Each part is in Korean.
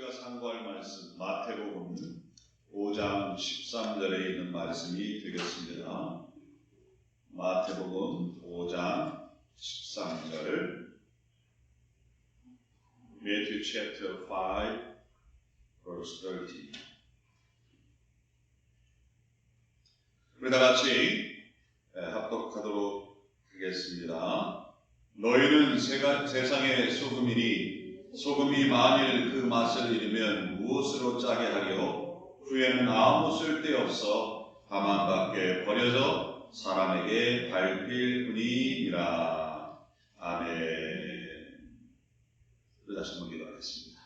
우리가 상고할 말씀 마태복음 5장 13절에 있는 말씀이 되겠습니다. 마태복음 5장 13절 Matthew chapter 5 verse 13. 우리 다 같이 합독하도록 하겠습니다. 너희는 세상의 소금이니 소금이 만일 그 맛을 잃으면 무엇으로 짜게 하려? 후에는 아무 쓸데없어 다만 밖에 버려져 사람에게 밟힐 뿐이니라. 아멘. 다시 한번 기도하겠습니다.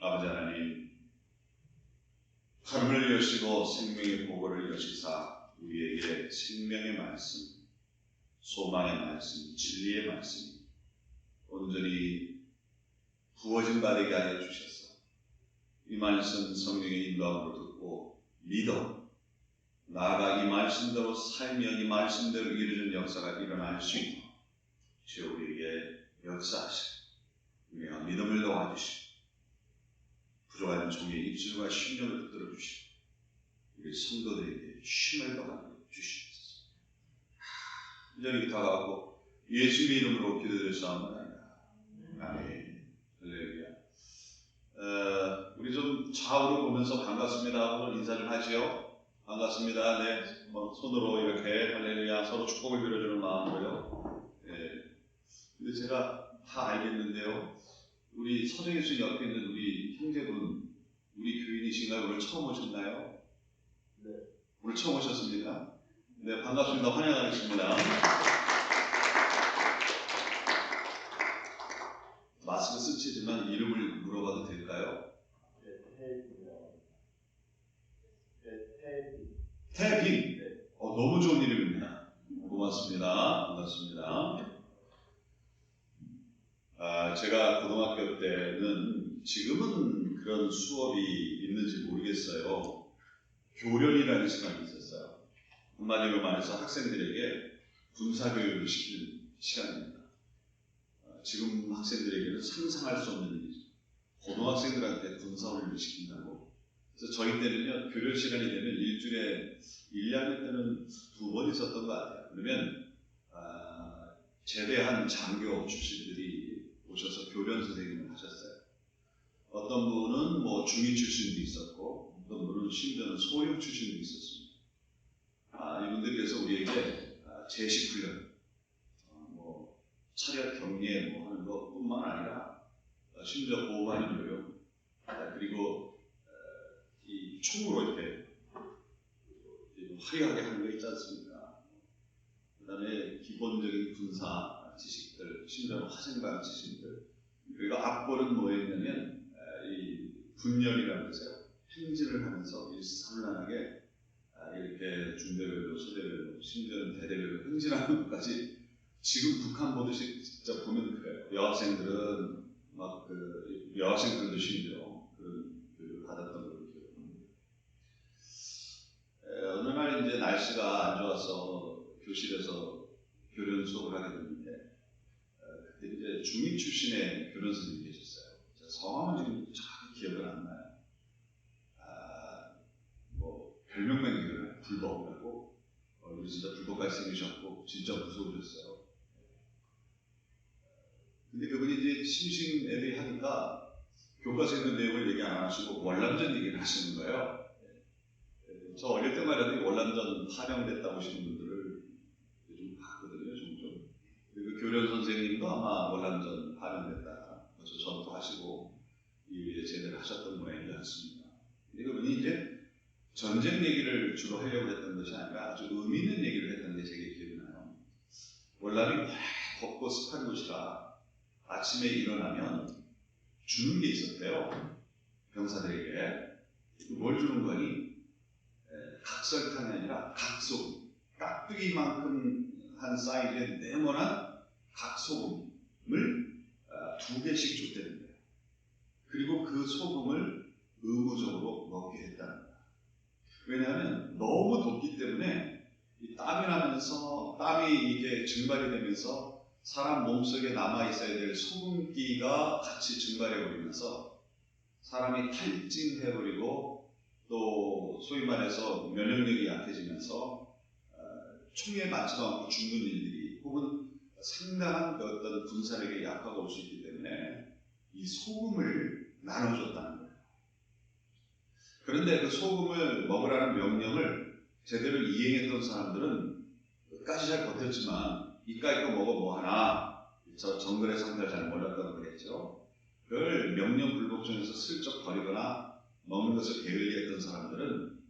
아버지 하나님, 하늘을 여시고 생명의 보고를 여시사 우리에게 생명의 말씀, 소망의 말씀, 진리의 말씀이 온전히 부어진 바 되게 하여 주셔서 이 말씀 성령의 인도함으로 듣고 믿어 나아가 이 말씀대로 살며 이 말씀대로 이루어진 역사가 일어날 수 있도록 주여 우리에게 역사하시고 우리가 믿음을 도와주시고 부족한 종의 입술과 심령을 붙들어 주시고 우리 성도들에게 힘을 더하여 주시옵소서. 간절히 부탁하고 예수의 이름으로 기도드렸사옵나이다. 아멘. 할렐루야. 우리 좀 좌우로 보면서 반갑습니다 하고 인사 좀 하지요. 반갑습니다. 네, 손으로 이렇게 할렐루야 서로 축복을 빌어주는 마음으로요. 네. 근데 제가 다 알겠는데요. 우리 서정희 옆에 있는 우리 형제분, 우리 교인이신가요? 오늘 처음 오셨나요? 네. 오늘 처음 오셨습니까? 네, 반갑습니다. 환영하겠습니다. 마스크 쓴 채지만 이름을 물어봐도 될까요? 태빈. 네. 너무 좋은 이름입니다. 고맙습니다. 반갑습니다. 제가 고등학교 때는 지금은 그런 수업이 있는지 모르겠어요. 교련이라는 시간이 있었어요. 한마디로 말해서 학생들에게 군사교육을 시키는 시간입니다. 지금 학생들에게는 상상할 수 없는 일이죠. 고등학생들한테 군사훈련을 시킨다고. 그래서 저희 때는요, 교련 시간이 되면 일주일에 1학년 때는 2번 있었던 것 같아요. 그러면 제대한 장교 출신들이 오셔서 교련 선생님을 하셨어요. 어떤 분은 뭐 중위 출신도 있었고, 어떤 분은 심지어는 소령 출신도 있었습니다. 이분들께서 우리에게 제식훈련, 차렷 경례 하는 것뿐만 아니라 심지어 보호하는 요령, 그리고 이 총으로 이렇게 화려하게 하는 거 있지 않습니까? 그 다음에 기본적인 군사 지식들, 심지어 화생방 지식들, 그리고 앞볼은 뭐였냐면 이 분열이라고 해서요. 행진을 하면서 일사불란하게 이렇게 중대별로, 소대별로, 심지어는 대대별로 행진하는 것까지 지금 북한 보듯이 진짜 보면 그래요. 여학생들은 막 여학생들도 심지어 그런 교육을 받았던 걸로 기억합니다. 어느 날 이제 날씨가 안 좋아서 교실에서 교련 수업을 하게 됐는데 그때 이제 중위 출신의 교련 선생님이 계셨어요. 제가 성함은 지금 정확히 기억은 안 나요. 별명만 기억나요. 불법이라고. 얼굴이 진짜 불법같이 생기셨고 진짜 무서우셨어요. 근데 그분이 이제 심심애비 하니까 교과서에 있는 내용을 얘기 안 하시고 월남전 얘기를 하시는 거예요. 저 어릴 때만 해도 월남전 파병됐다고 하시는 분들을 좀 봤거든요, 종종. 그리고 교련 선생님도 아마 월남전 파병됐다. 그래서 전투하시고 이후에 제대를 하셨던 모양인 것 같습니다. 근데 그분이 이제 전쟁 얘기를 주로 하려고 했던 것이 아니라 아주 의미 있는 얘기를 했던 게 제게 기억이 나요. 월남이 덥고 습한 곳이라 아침에 일어나면 주는 게 있었대요. 병사들에게. 뭘 주는 거니? 각설탕이 아니라 각소금. 깍두기만큼 한 사이즈의 네모난 각소금을 2개씩 줬다는 거예요. 그리고 그 소금을 의무적으로 먹게 했다는 거예요. 왜냐하면 너무 덥기 때문에 이 땀이 나면서 땀이 이게 증발이 되면서 사람 몸속에 남아있어야 될 소금기가 같이 증발해 버리면서 사람이 탈진해버리고 또 소위 말해서 면역력이 약해지면서 총에 맞지도 않고 죽는 일들이 혹은 상당한 그 어떤 군사력의 약화가 올 수 있기 때문에 이 소금을 나눠줬다는 거예요. 그런데 그 소금을 먹으라는 명령을 제대로 이행했던 사람들은 끝까지 잘 버텼지만 이까이 거 먹어 뭐하나, 저 정글의 상태를 잘 몰랐다고 그랬죠. 그걸 명령 불복종에서 슬쩍 버리거나 먹는 것을 게을리했던 사람들은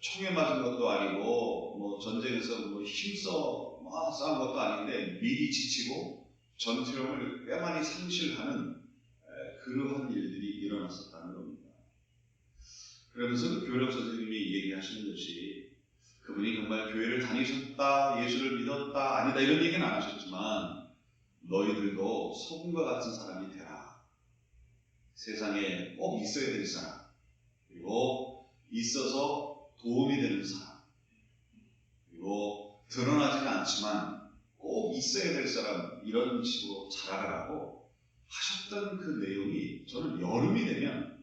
총에 맞은 것도 아니고 뭐 전쟁에서 뭐 힘써 막 싸운 것도 아닌데 미리 지치고 전투력을 꽤 많이 상실하는 그러한 일들이 일어났었다는 겁니다. 그러면서 그 교력 선생님이 얘기하시는 것이, 그분이 정말 교회를 다니셨다, 예수를 믿었다, 아니다 이런 얘기는 안 하셨지만 너희들도 소금과 같은 사람이 되라. 세상에 꼭 있어야 될 사람, 그리고 있어서 도움이 되는 사람, 그리고 드러나지는 않지만 꼭 있어야 될 사람, 이런 식으로 자라라고 하셨던 그 내용이 저는 여름이 되면,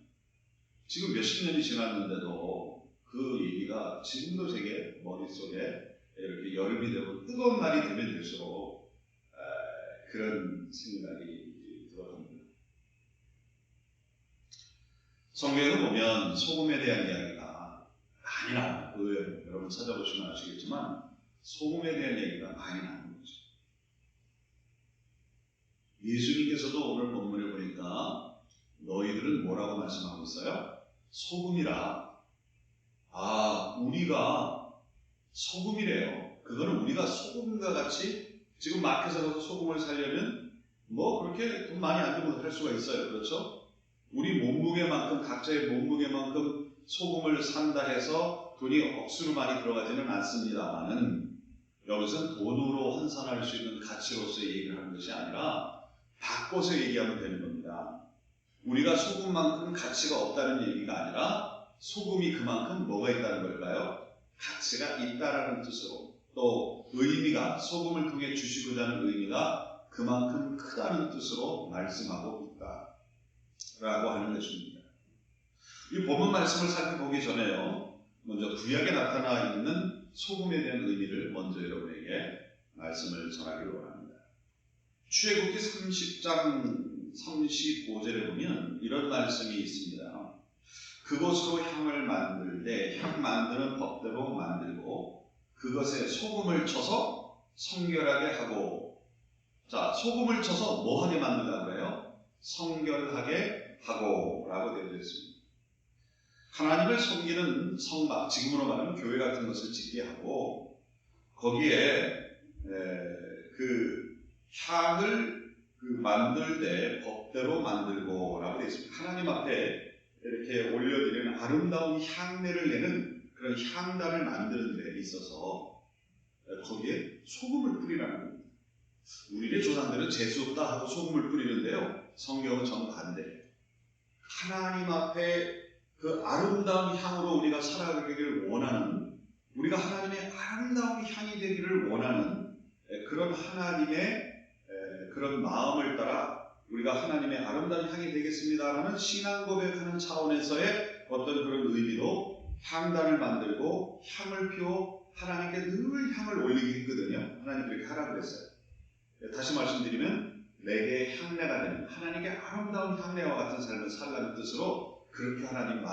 지금 몇십 년이 지났는데도 그 얘기가 지금도 제게 머릿속에 이렇게 여름이 되고 뜨거운 날이 되면 될수록 그런 생각이 들어갑니다. 성경에도 보면 소금에 대한 이야기가 많이 나와요. 의외로 여러분 찾아보시면 아시겠지만 소금에 대한 얘기가 많이 나오는 거죠. 예수님께서도 오늘 본문에 보니까 너희들은 뭐라고 말씀하고 있어요? 소금이라. 우리가 소금이래요. 그거는 우리가 소금과 같이 지금 마켓에 가서 소금을 사려면 뭐 그렇게 돈 많이 안 들고 살 수가 있어요. 그렇죠? 우리 몸무게만큼, 각자의 몸무게만큼 소금을 산다 해서 돈이 억수로 많이 들어가지는 않습니다만은, 여기서는 돈으로 환산할 수 있는 가치로서 얘기를 하는 것이 아니라 바꿔서 얘기하면 되는 겁니다. 우리가 소금만큼 가치가 없다는 얘기가 아니라 소금이 그만큼 뭐가 있다는 걸까요? 가치가 있다라는 뜻으로, 또 의미가, 소금을 통해 주시고자 하는 의미가 그만큼 크다는 뜻으로 말씀하고 있다라고 하는 것입니다. 이 본문 말씀을 살펴보기 전에요, 먼저 구약에 나타나 있는 소금에 대한 의미를 먼저 여러분에게 말씀을 전하기를 원합니다. 출애굽기 30장 35절에 보면 이런 말씀이 있습니다. 그것으로 향을 만들되 향 만드는 법대로 만들고 그것에 소금을 쳐서 성결하게 하고. 자, 소금을 쳐서 뭐하게 만들라고 그래요? 성결하게 하고 라고 되어 있습니다. 하나님을 섬기는 성막, 지금으로 말하면 교회 같은 것을 짓게 하고 거기에 그 향을 만들 때 법대로 만들고 라고 되어 있습니다. 하나님 앞에 이렇게 올려드리는 아름다운 향내를 내는 그런 향단을 만드는 데 있어서 거기에 소금을 뿌리라는 겁니다. 우리의 조상들은 재수없다 하고 소금을 뿌리는데요, 성경은 정반대. 하나님 앞에 그 아름다운 향으로 우리가 살아가기를 원하는, 우리가 하나님의 아름다운 향이 되기를 원하는 그런 하나님의 그런 마음을 따라 우리가 하나님의 아름다운 향이 되겠습니다라는 신앙 고백하는 차원에서의 어떤 그런 의미로 향단을 만들고 향을 피워 하나님께 늘 향을 올리게 했거든요. 하나님 그렇게 하라고 그랬어요. 다시 말씀드리면 내게 향내가 되는, 하나님께 아름다운 향내와 같은 삶을 살라는 뜻으로 그렇게 하나님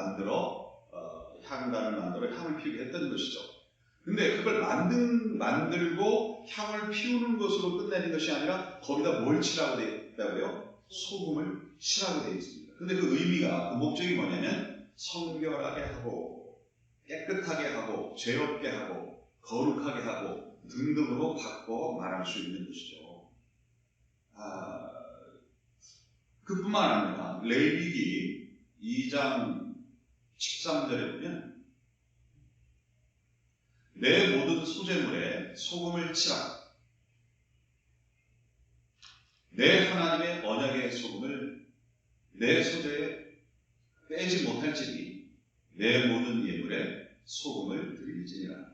향단을 만들어 향을 피우게 했던 것이죠. 근데 그걸 만들고 향을 피우는 것으로 끝내는 것이 아니라 거기다 뭘 칠하고 되어 있다고요? 소금을 칠하고 되어 있습니다. 근데 그 의미가, 그 목적이 뭐냐면 성결하게 하고 깨끗하게 하고 죄 없게 하고 거룩하게 하고 등등으로 바꿔 말할 수 있는 것이죠. 그뿐만 아니라 레위기 2장 13절에 보면 내 모든 소재물에 소금을 치라. 내 하나님의 언약의 소금을 내 소재에 빼지 못할지니 내 모든 예물에 소금을 드릴지니라.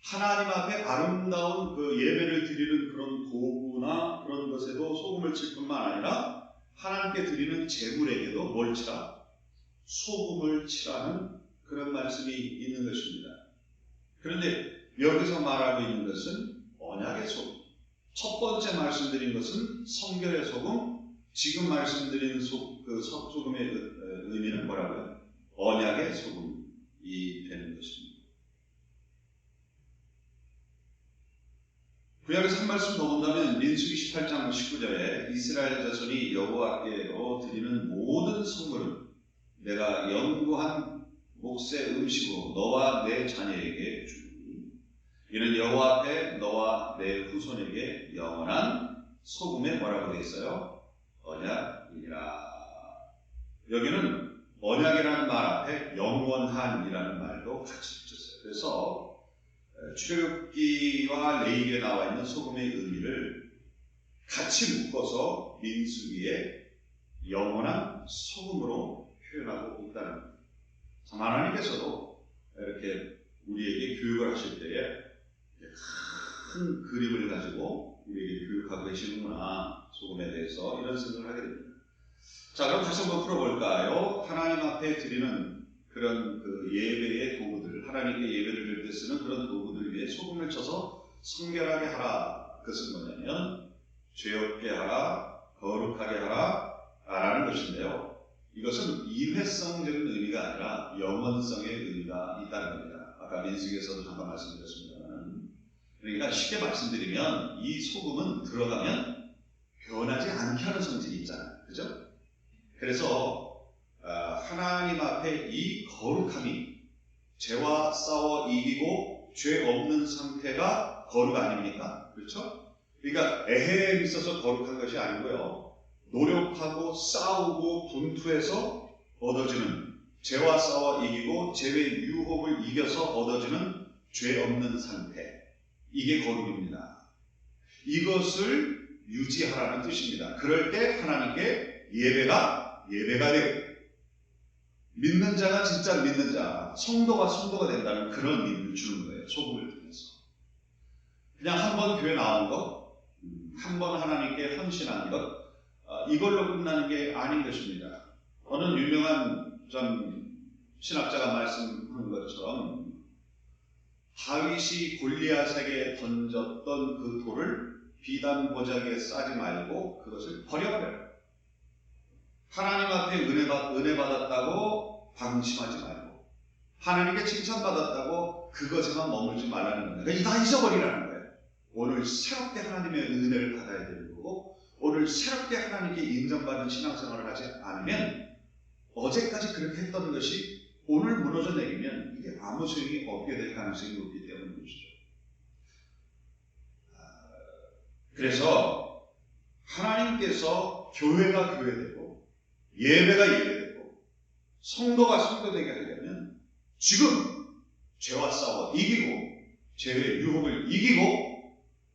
하나님 앞에 아름다운 그 예배를 드리는 그런 도구나 그런 것에도 소금을 칠 뿐만 아니라 하나님께 드리는 제물에게도 뭘 치라? 소금을 치라는 그런 말씀이 있는 것입니다. 그런데 여기서 말하고 있는 것은 언약의 소금. 첫 번째 말씀드린 것은 성결의 소금, 지금 말씀드린 소금의 의미는 뭐라고요? 언약의 소금이 되는 것입니다. 구약에서 한 말씀 더 본다면 민수기 18장 19절에 이스라엘 자손이 여호와께로 드리는 모든 선물은 내가 영구한 몫의 음식으로 너와 내 자녀에게 주니 이는 여호와 앞에 너와 내 후손에게 영원한 소금에 뭐라고 되어 있어요? 언약이니라. 여기는 언약이라는 말 앞에 영원한이라는 말도 같이 붙였어요. 그래서 출애굽기와 레위기에 나와 있는 소금의 의미를 같이 묶어서 민수기에 영원한 소금으로 표현하고 있다는 겁니다. 참 하나님께서도 이렇게 우리에게 교육을 하실 때에 큰 그림을 가지고 우리에게 교육하고 계시는구나, 소금에 대해서 이런 생각을 하게 됩니다. 자, 그럼 다시 한번 풀어볼까요? 하나님 앞에 드리는 그런 그 예배의 도구들, 하나님께 예배를 드릴 때 쓰는 그런 도구들 위에 소금을 쳐서 성결하게 하라. 그것은 뭐냐면 죄 없게 하라, 거룩하게 하라 라는 것인데요. 이것은 일회성적인 의미가 아니라 영원성의 의미가 있다는 겁니다. 아까 민수기에서도 잠깐 말씀드렸습니다만, 그러니까 쉽게 말씀드리면 이 소금은 들어가면 변하지 않게 하는 성질이 있잖아요. 그죠? 그래서 하나님 앞에 이 거룩함이 죄와 싸워 이기고 죄 없는 상태가 거룩 아닙니까? 그렇죠? 그러니까 에헤에 있어서 거룩한 것이 아니고요. 노력하고 싸우고 분투해서 얻어지는, 죄와 싸워 이기고 죄의 유혹을 이겨서 얻어지는 죄 없는 상태, 이게 거룩입니다. 이것을 유지하라는 뜻입니다. 그럴 때 하나님께 예배가 되고, 믿는 자가 진짜 믿는 자, 성도가 된다는 그런 의미를 주는 거예요. 소금을 통해서. 그냥 한 번 교회 나온 것, 한 번 하나님께 헌신한 것, 이걸로 끝나는 게 아닌 것입니다. 어느 유명한 신학자가 말씀한 것처럼 다윗이 골리앗에게 던졌던 그 돌을 비단 보자기에 싸지 말고 그것을 버려버려요. 하나님 앞에 은혜 받았다고 방심하지 말고, 하나님께 칭찬받았다고 그것에만 머물지 말라는 겁니다. 그러니까 다 잊어버리라는 거예요. 오늘 새롭게 하나님의 은혜를 받아야 되는 거고, 오늘 새롭게 하나님께 인정받는 신앙생활을 하지 않으면 어제까지 그렇게 했던 것이 오늘 무너져 내리면 이게 아무 소용이 없게 될 가능성이 높기 때문인 것이죠. 그래서 하나님께서 교회가 교회되고 예배가 예배되고 성도가 성도되게 하려면 지금 죄와 싸워 이기고 죄의 유혹을 이기고,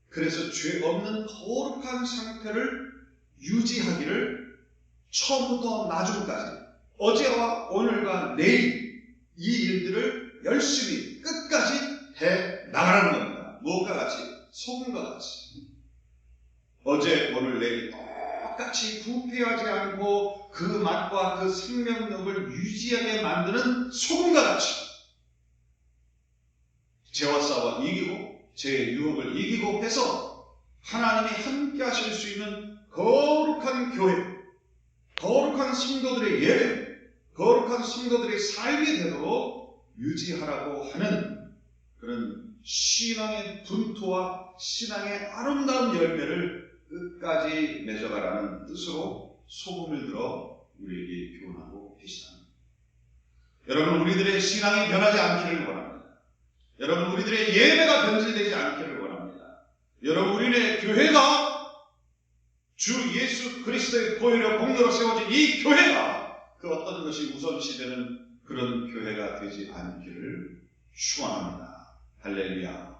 그래서 죄 없는 거룩한 상태를 유지하기를 처음부터 나중까지, 어제와 오늘과 내일 이 일들을 열심히 끝까지 해 나가라는 겁니다. 무엇과 같이? 소금과 같이. 어제 오늘 내일 똑같이 부패하지 않고 그 맛과 그 생명력을 유지하게 만드는 소금과 같이 죄와 싸워 이기고 죄의 유혹을 이기고 해서 하나님이 함께 하실 수 있는 거룩한 교회, 거룩한 성도들의 예배, 거룩한 성도들의 삶이 되도록 유지하라고 하는 그런 신앙의 분투와 신앙의 아름다운 열매를 끝까지 맺어가라는 뜻으로 소금을 들어 우리에게 교훈하고 계시다. 여러분, 우리들의 신앙이 변하지 않기를 원합니다. 여러분, 우리들의 예배가 변질되지 않기를 원합니다. 여러분, 우리의 교회가 주 예수 그리스도의 보혈의 공로로 세워진 이 교회가 그 어떤 것이 우선시되는 그런 교회가 되지 않기를 축원합니다. 할렐루야.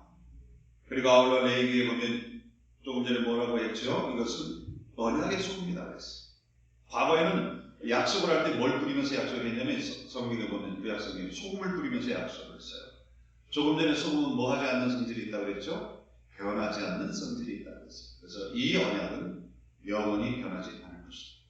그리고 아울러 레위기에 보면 조금 전에 뭐라고 했죠? 이것은 언약의 소금이라고 했어요. 과거에는 약속을 할 때 뭘 뿌리면서 약속을 했냐면 성경에 보면 구약 성경에 소금을 뿌리면서 약속을 했어요. 조금 전에 소금은 뭐 하지 않는 성질이 있다고 그랬죠? 변하지 않는 성질이 있다고 했어요. 그래서 이 언약은 영원히 변하지 않을 것입니다.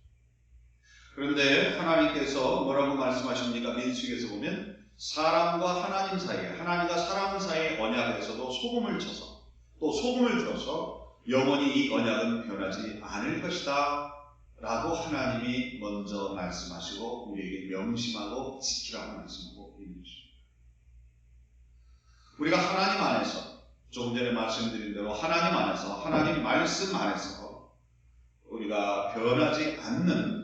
그런데 하나님께서 뭐라고 말씀하십니까? 민수기에서 보면 사람과 하나님 사이에, 하나님과 사람 사이의 언약에서도 소금을 쳐서 또 소금을 들어서 영원히 이 언약은 변하지 않을 것이다 라고 하나님이 먼저 말씀하시고 우리에게 명심하고 지키라고 말씀하고 있는 것입니다. 우리가 하나님 안에서, 조금 전에 말씀드린 대로 하나님 안에서, 하나님 말씀 안에서 우리가 변하지 않는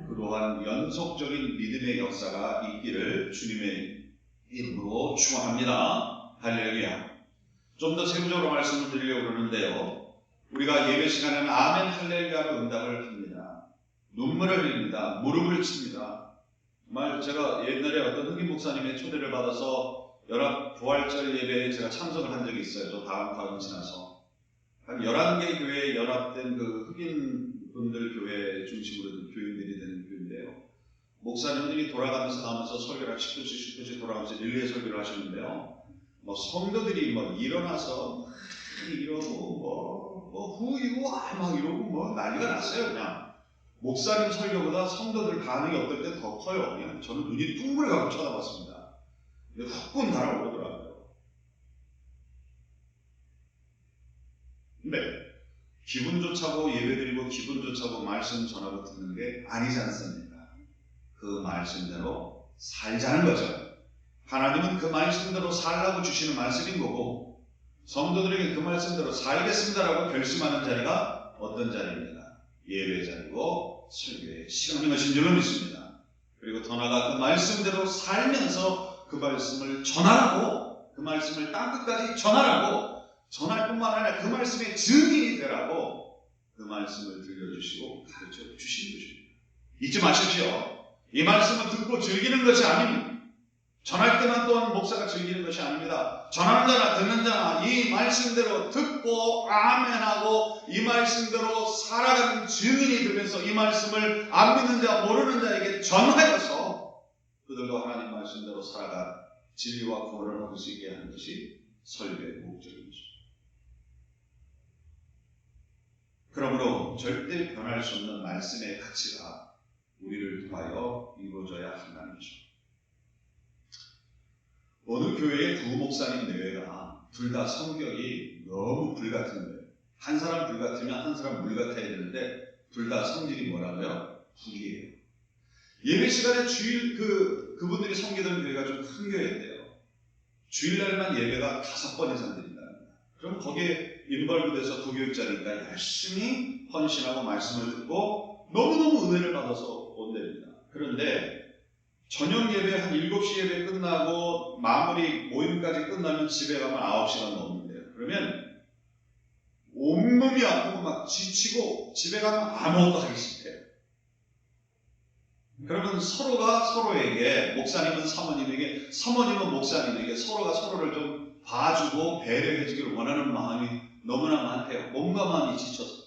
그러한 연속적인 믿음의 역사가 있기를 주님의 이름으로 축원합니다. 할렐루야. 좀 더 세부적으로 말씀을 드리려고 그러는데요. 우리가 예배 시간에는 아멘 할렐루야로 응답을 합니다. 눈물을 흘립니다. 무릎을 칩니다. 정말 제가 옛날에 어떤 흑인 목사님의 초대를 받아서 연합 부활절 예배에 제가 참석을 한 적이 있어요. 저 다음 과정 지나서. 한 11개 교회에 연합된 그 흑인 분들 교회 중심으로 교인들이 되는 교회인데요. 목사님들이 돌아가면서 나오면서 설교를 10분씩 돌아가면서 릴레이 설교를 하시는데요. 뭐 성도들이 뭐 일어나서 막 이러고 후이와 막 이러고 뭐 난리가 났어요. 그냥 목사님 설교보다 성도들 반응이 어떨 때 더 커요. 그냥 저는 눈이 둥글어가고 쳐다봤습니다. 근데 훅군 달아오르더라고요. 네. 기분 좋자고 예배드리고 기분 좋자고 말씀 전하고 듣는 게 아니지 않습니까? 그 말씀대로 살자는 거죠. 하나님은 그 말씀대로 살라고 주시는 말씀인 거고 성도들에게 그 말씀대로 살겠습니다라고 결심하는 자리가 어떤 자리입니까? 예배 자리고 설교의 시간인 것인 줄로 믿습니다. 그리고 더 나아가 그 말씀대로 살면서 그 말씀을 전하라고, 그 말씀을 땅끝까지 전하라고, 전할 뿐만 아니라 그 말씀의 증인이 되라고 그 말씀을 들려주시고 가르쳐 주시는 것입니다. 잊지 마십시오. 이 말씀을 듣고 즐기는 것이 아닙니다. 전할 때만 또한 목사가 즐기는 것이 아닙니다. 전하는 자나 듣는 자나 이 말씀대로 듣고 아멘하고 이 말씀대로 살아가는 증인이 되면서 이 말씀을 안 믿는 자 모르는 자에게 전하여서 그들도 하나님 말씀대로 살아가 진리와 구원을 얻을 수 있게 하는 것이 설교의 목적입니다. 그러므로 절대 변할 수 없는 말씀의 가치가 우리를 통하여 이루어져야 한다는 것입니다. 어느 교회의 부목사님 내외가 둘 다 성격이 너무 불같은 거예요. 한 사람 불같으면 한 사람 물같아야 되는데 둘 다 성질이 뭐라고요? 불이에요. 예배 시간에 그분들이 섬기던 교회가 좀 큰 교회인데요. 주일날만 예배가 5번 이상 드린답니다. 그럼 거기에 인벌브돼서 부교육자니까 열심히 헌신하고 말씀을 듣고 너무너무 은혜를 받아서 온답니다. 그런데 저녁 예배 한 7시 예배 끝나고 마무리 모임까지 끝나면 집에 가면 9시가 넘는데요. 그러면 온몸이 아프고 막 지치고 집에 가면 아무것도 하기 싫대요. 그러면 서로가 서로에게, 목사님은 사모님에게, 사모님은 목사님에게 서로가 서로를 좀 봐주고 배려해 주기를 원하는 마음이 너무나 많대요. 몸과 마음이 지쳐서.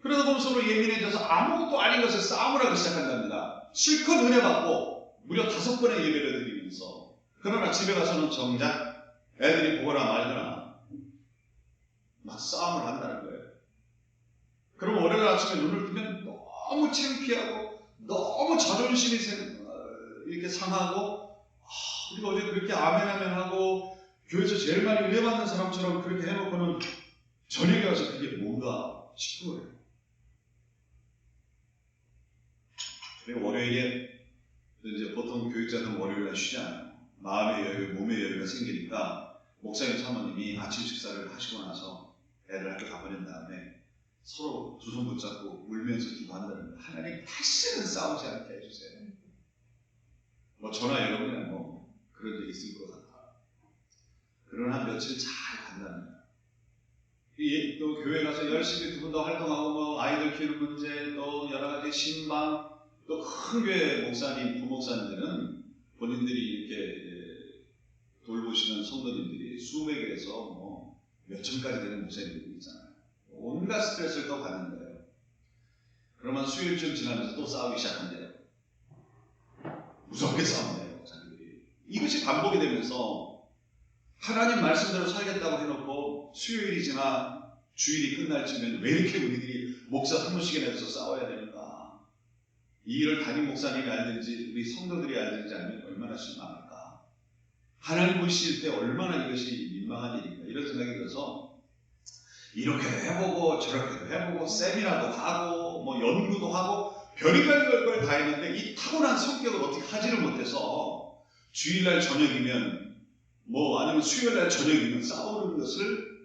그러다 보면 서로 예민해져서 아무것도 아닌 것을 싸움을 하기 시작한답니다. 실컷 은혜 받고 무려 5번의 예배를 드리면서, 그러나 집에 가서는 정작 애들이 보거나 말거나 막 싸움을 한다는 거예요. 그럼 월요일 아침에 눈을 뜨면 너무 창피하고 너무 자존심이 이렇게 상하고, 우리가 어제 그렇게 아멘하고 교회에서 제일 많이 은혜 받는 사람처럼 그렇게 해놓고는 저녁에 와서 그게 뭔가 싶은 거예요. 그리고 월요일에 이제 보통 교육자들은 월요일에 쉬잖아요. 마음의 여유, 몸의 여유가 생기니까 목사님 사모님이 아침 식사를 하시고 나서 애들 학교 가버린 다음에 서로 두 손 붙잡고 울면서 기도한다는 거예요. 하나님 다시는 싸우지 않게 해주세요. 뭐 저나 여러분이나 뭐 그런 적 있을 것 같아. 그러나 며칠 잘 간답니다. 또 교회 가서 열심히 두 분 더 활동하고 뭐 아이들 키우는 문제, 또 여러 가지 신방, 또 큰 교회 목사님, 부목사님들은 본인들이 이렇게 돌보시는 성도님들이 수백에서 뭐 몇천까지 되는 목사님들이 있잖아요. 온갖 스트레스를 또 받는 거예요. 그러면 수요일쯤 지나면서 또 싸우기 시작한대요. 무섭게 싸운대요, 자기들이. 이것이 반복이 되면서 하나님 말씀대로 살겠다고 해놓고 수요일이 지나 주일이 끝날 쯤엔 왜 이렇게 우리들이 목사 사무실에 내서 싸워야 되는가? 이 일을 담임 목사님이 알든지 우리 성도들이 알든지 알면 얼마나 실망할까? 하나님 보실 때 얼마나 이것이 민망한 일인가? 이런 생각이 들어서 이렇게도 해보고 저렇게도 해보고 세미나도 하고 뭐 연구도 하고 별의별 걸 다 했는데 이 타고난 성격을 어떻게 하지를 못해서 주일날 저녁이면 뭐 아니면 수요일날 저녁이면 싸우는 것을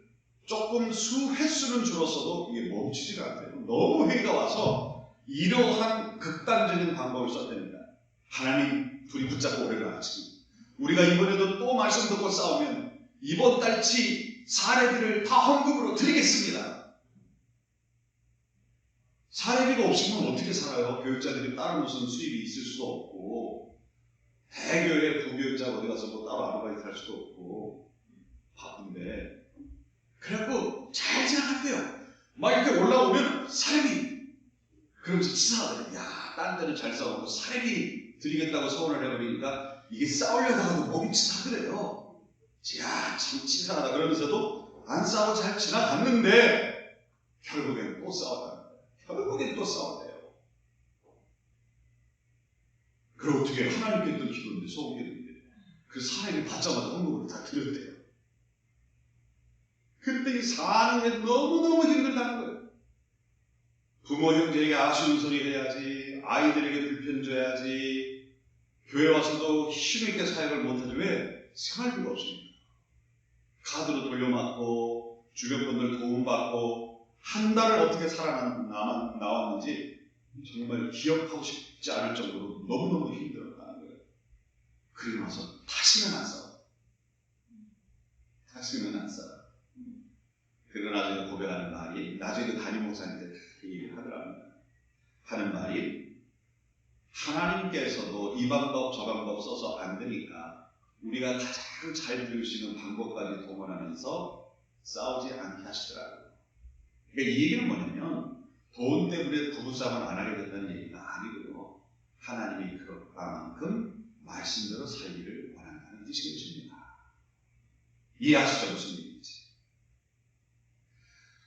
조금 횟수는 줄었어도 이게 멈추지가 않대요. 너무 회의가 와서 이러한 극단적인 방법을 썼답니다. 하나님 둘이 붙잡고 오래가 지금 우리가 이번에도 또 말씀 듣고 싸우면 이번 달치 사례비를 다 헌금으로 드리겠습니다. 사례비가 없으면 어떻게 살아요? 교육자들이 다른 무슨 수입이 있을 수도 없고 대교회 부교육자 어디 가서 뭐 따로 아르바이트 할 수도 없고 바쁜데 그래갖고 잘 지나갔대요. 막 이렇게 올라오면 사례비 그러면서 치사하더래. 야, 딴 데는 잘 싸우고 사례비 드리겠다고 서운을 해버리니까 이게 싸우려고 하도 몸이 치사하더래요. 야, 참 치사하다 그러면서도 안 싸우고 잘 지나갔는데 결국엔 또 싸웠다. 결국엔 또 싸웠대요. 그럼 어떻게 하나님께 또 기도인데 소원기도인데 그 사례비 받자마자 헌금으로 다 드렸대요. 그때 사는 게 너무너무 힘들다는 거예요. 부모 형제에게 아쉬운 소리 해야지, 아이들에게 불편 줘야지, 교회 와서도 힘있게 사역을 못하지. 왜? 생활비가 없으니까. 카드로 돌려맞고 주변 분들 도움받고 한 달을 어떻게 살아나왔는지 정말 기억하고 싶지 않을 정도로 너무너무 힘들었다는 거예요. 그리고 나서 다시는 안 싸워. 다시는 안 싸워. 그러고 나중에 고백하는 말이, 나중에 그 담임 목사님한테 얘기를 하더랍니다. 하는 말이, 하나님께서도 이 방법 저 방법 써서 안 되니까 우리가 가장 잘 들을 수 있는 방법까지 동원하면서 싸우지 않게 하시더라고요. 그러니까 이 얘기는 뭐냐면 돈 때문에 부부싸움을 안 하게 된다는 얘기가 아니고요. 하나님이 그만큼 말씀대로 살기를 원한다는 뜻이겠습니다. 이해하시죠? 무슨 얘기인지.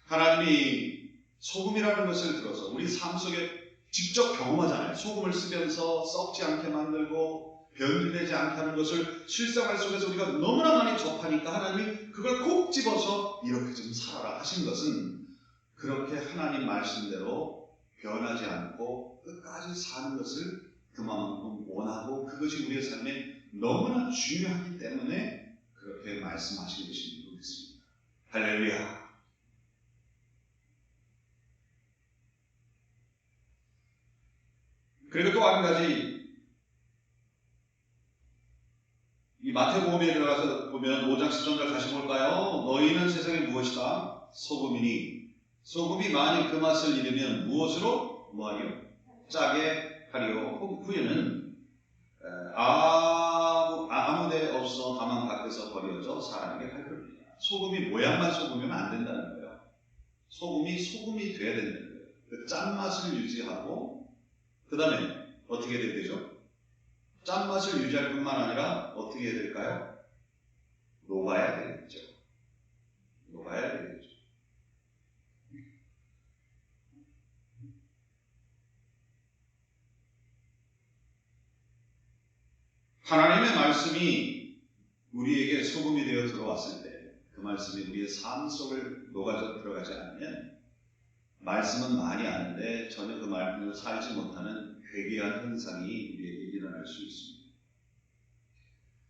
하나님이 소금이라는 것을 들어서 우리 삶 속에 직접 경험하잖아요. 소금을 쓰면서 썩지 않게 만들고 변질되지 않게 하는 것을 실생활 속에서 우리가 너무나 많이 접하니까 하나님이 그걸 콕 집어서 이렇게 좀 살아라 하신 것은 그렇게 하나님 말씀대로 변하지 않고 끝까지 사는 것을 그만큼 원하고 그것이 우리의 삶에 너무나 중요하기 때문에 그렇게 말씀하신 것인 줄 믿습니다. 할렐루야. 그리고 또 한 가지, 이 마태복음에 들어가서 보면 5장 10절을 다시 볼까요? 너희는 세상에 무엇이다? 소금이니 소금이 만일 그 맛을 잃으면 무엇으로 뭐하리요? 짜게 하리요. 후에는 아무데 없어 다만 밖에서 버려져 사람에게 할 것이다. 소금이 모양만 소금이면 안 된다는 거예요. 소금이 돼야 된다는 거예요. 그 짠맛을 유지하고 그 다음에 어떻게 해야 되죠? 짠맛을 유지할 뿐만 아니라 어떻게 해야 될까요? 녹아야 되겠죠. 녹아야 되겠죠. 하나님의 말씀이 우리에게 소금이 되어 들어왔을 때 그 말씀이 우리의 삶 속을 녹아져 들어가지 않으면 말씀은 많이 아는데 전혀 그 말씀을 살지 못하는 괴기한 현상이 우리에게 일어날 수 있습니다.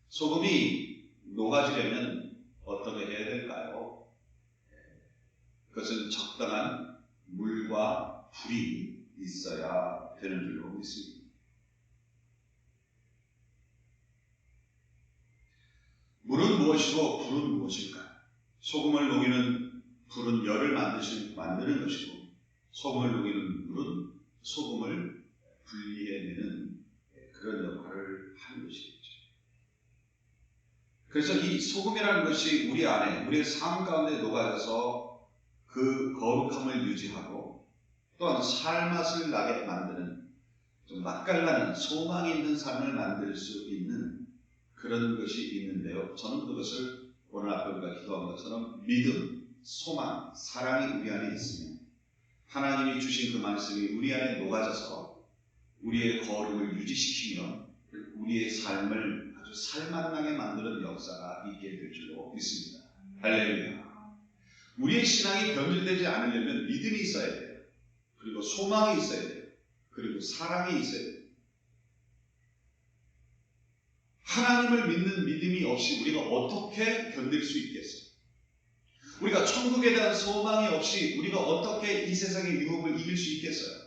소금이 녹아지려면 어떻게 해야 될까요? 그것은 적당한 물과 불이 있어야 되는 줄로 믿습니다. 물은 무엇이고 불은 무엇일까? 소금을 녹이는 불은 열을 만드는 것이고 소금을 녹이는 물은 소금을 분리해내는 그런 역할을 하는 것이겠죠. 그래서 이 소금이라는 것이 우리 안에, 우리의 삶 가운데 녹아져서 그 거룩함을 유지하고 또한 살맛을 나게 만드는, 좀 맛깔나는 소망이 있는 삶을 만들 수 있는 그런 것이 있는데요. 저는 그것을 오늘 아까 우리가 기도한 것처럼 믿음, 소망, 사랑이 우리 안에 있으면 하나님이 주신 그 말씀이 우리 안에 녹아져서 우리의 거룩을 유지시키며 우리의 삶을 아주 살만나게 만드는 역사가 있게 될 줄로 믿습니다. 할렐루야. 우리의 신앙이 변질되지 않으려면 믿음이 있어야 돼요. 그리고 소망이 있어야 돼요. 그리고 사랑이 있어야 돼요. 하나님을 믿는 믿음이 없이 우리가 어떻게 견딜 수 있겠어요? 우리가 천국에 대한 소망이 없이 우리가 어떻게 이 세상의 유혹을 이길 수 있겠어요?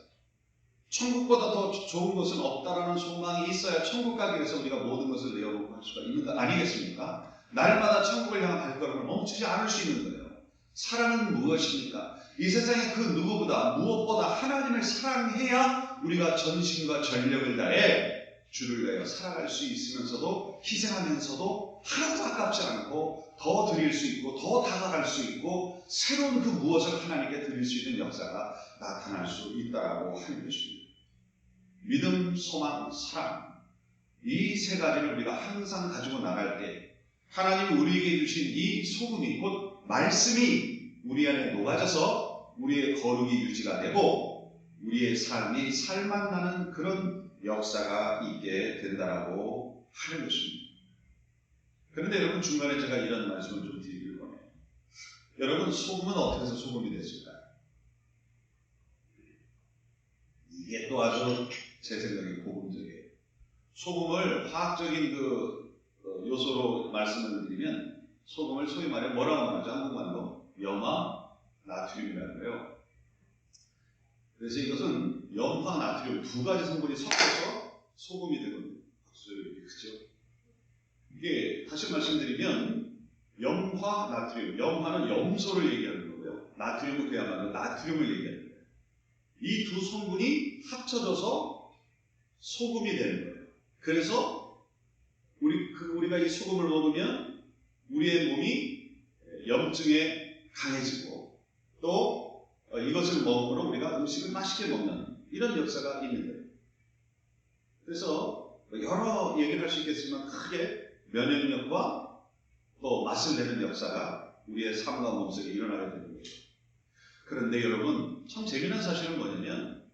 천국보다 더 좋은 것은 없다라는 소망이 있어야 천국 가기 위해서 우리가 모든 것을 내어놓고 할 수가 있는 거 아니겠습니까? 날마다 천국을 향한 발걸음을 멈추지 않을 수 있는 거예요. 사랑은 무엇입니까? 이 세상의 그 누구보다 무엇보다 하나님을 사랑해야 우리가 전심과 전력을 다해 주를 내어 살아갈 수 있으면서도 희생하면서도 하나도 아깝지 않고 더 드릴 수 있고 더 다가갈 수 있고 새로운 그 무엇을 하나님께 드릴 수 있는 역사가 나타날 수 있다라고 하는 것입니다. 믿음, 소망, 사랑 이 세 가지를 우리가 항상 가지고 나갈 때 하나님이 우리에게 주신 이 소금이 곧 말씀이 우리 안에 녹아져서 우리의 거룩이 유지가 되고 우리의 삶이 살만나는 그런 역사가 있게 된다라고 하는 것입니다. 그런데 여러분 중간에 제가 이런 말씀을 좀 드리길 원해요. 여러분 소금은 어떻게 해서 소금이 됐을까요? 이게 또 아주 제 생각에 고급적이에요. 소금을 화학적인 그 요소로 말씀을 드리면 소금을 소위 말해 뭐라고 말하죠? 한국말로 염화 나트륨이라는 거예요. 그래서 이것은 염화 나트륨 두 가지 성분이 섞여서 소금이 되거든요. 박수를 이렇게 크죠. 이게 다시 말씀드리면 염화 나트륨, 염화는 염소를 얘기하는 거고요. 나트륨은 그야말로 나트륨을 얘기하는 거예요. 이 두 성분이 합쳐져서 소금이 되는 거예요. 그래서 우리가 이 소금을 먹으면 우리의 몸이 염증에 강해지고 또 이것을 먹음으로 우리가 음식을 맛있게 먹는 이런 역사가 있는 거예요. 그래서 여러 얘기를 할 수 있겠지만 크게 면역력과 또 맛을 내는 역사가 우리의 삶과 몸 속에 일어나게 되는 거예요. 그런데 여러분 참 재미난 사실은 뭐냐면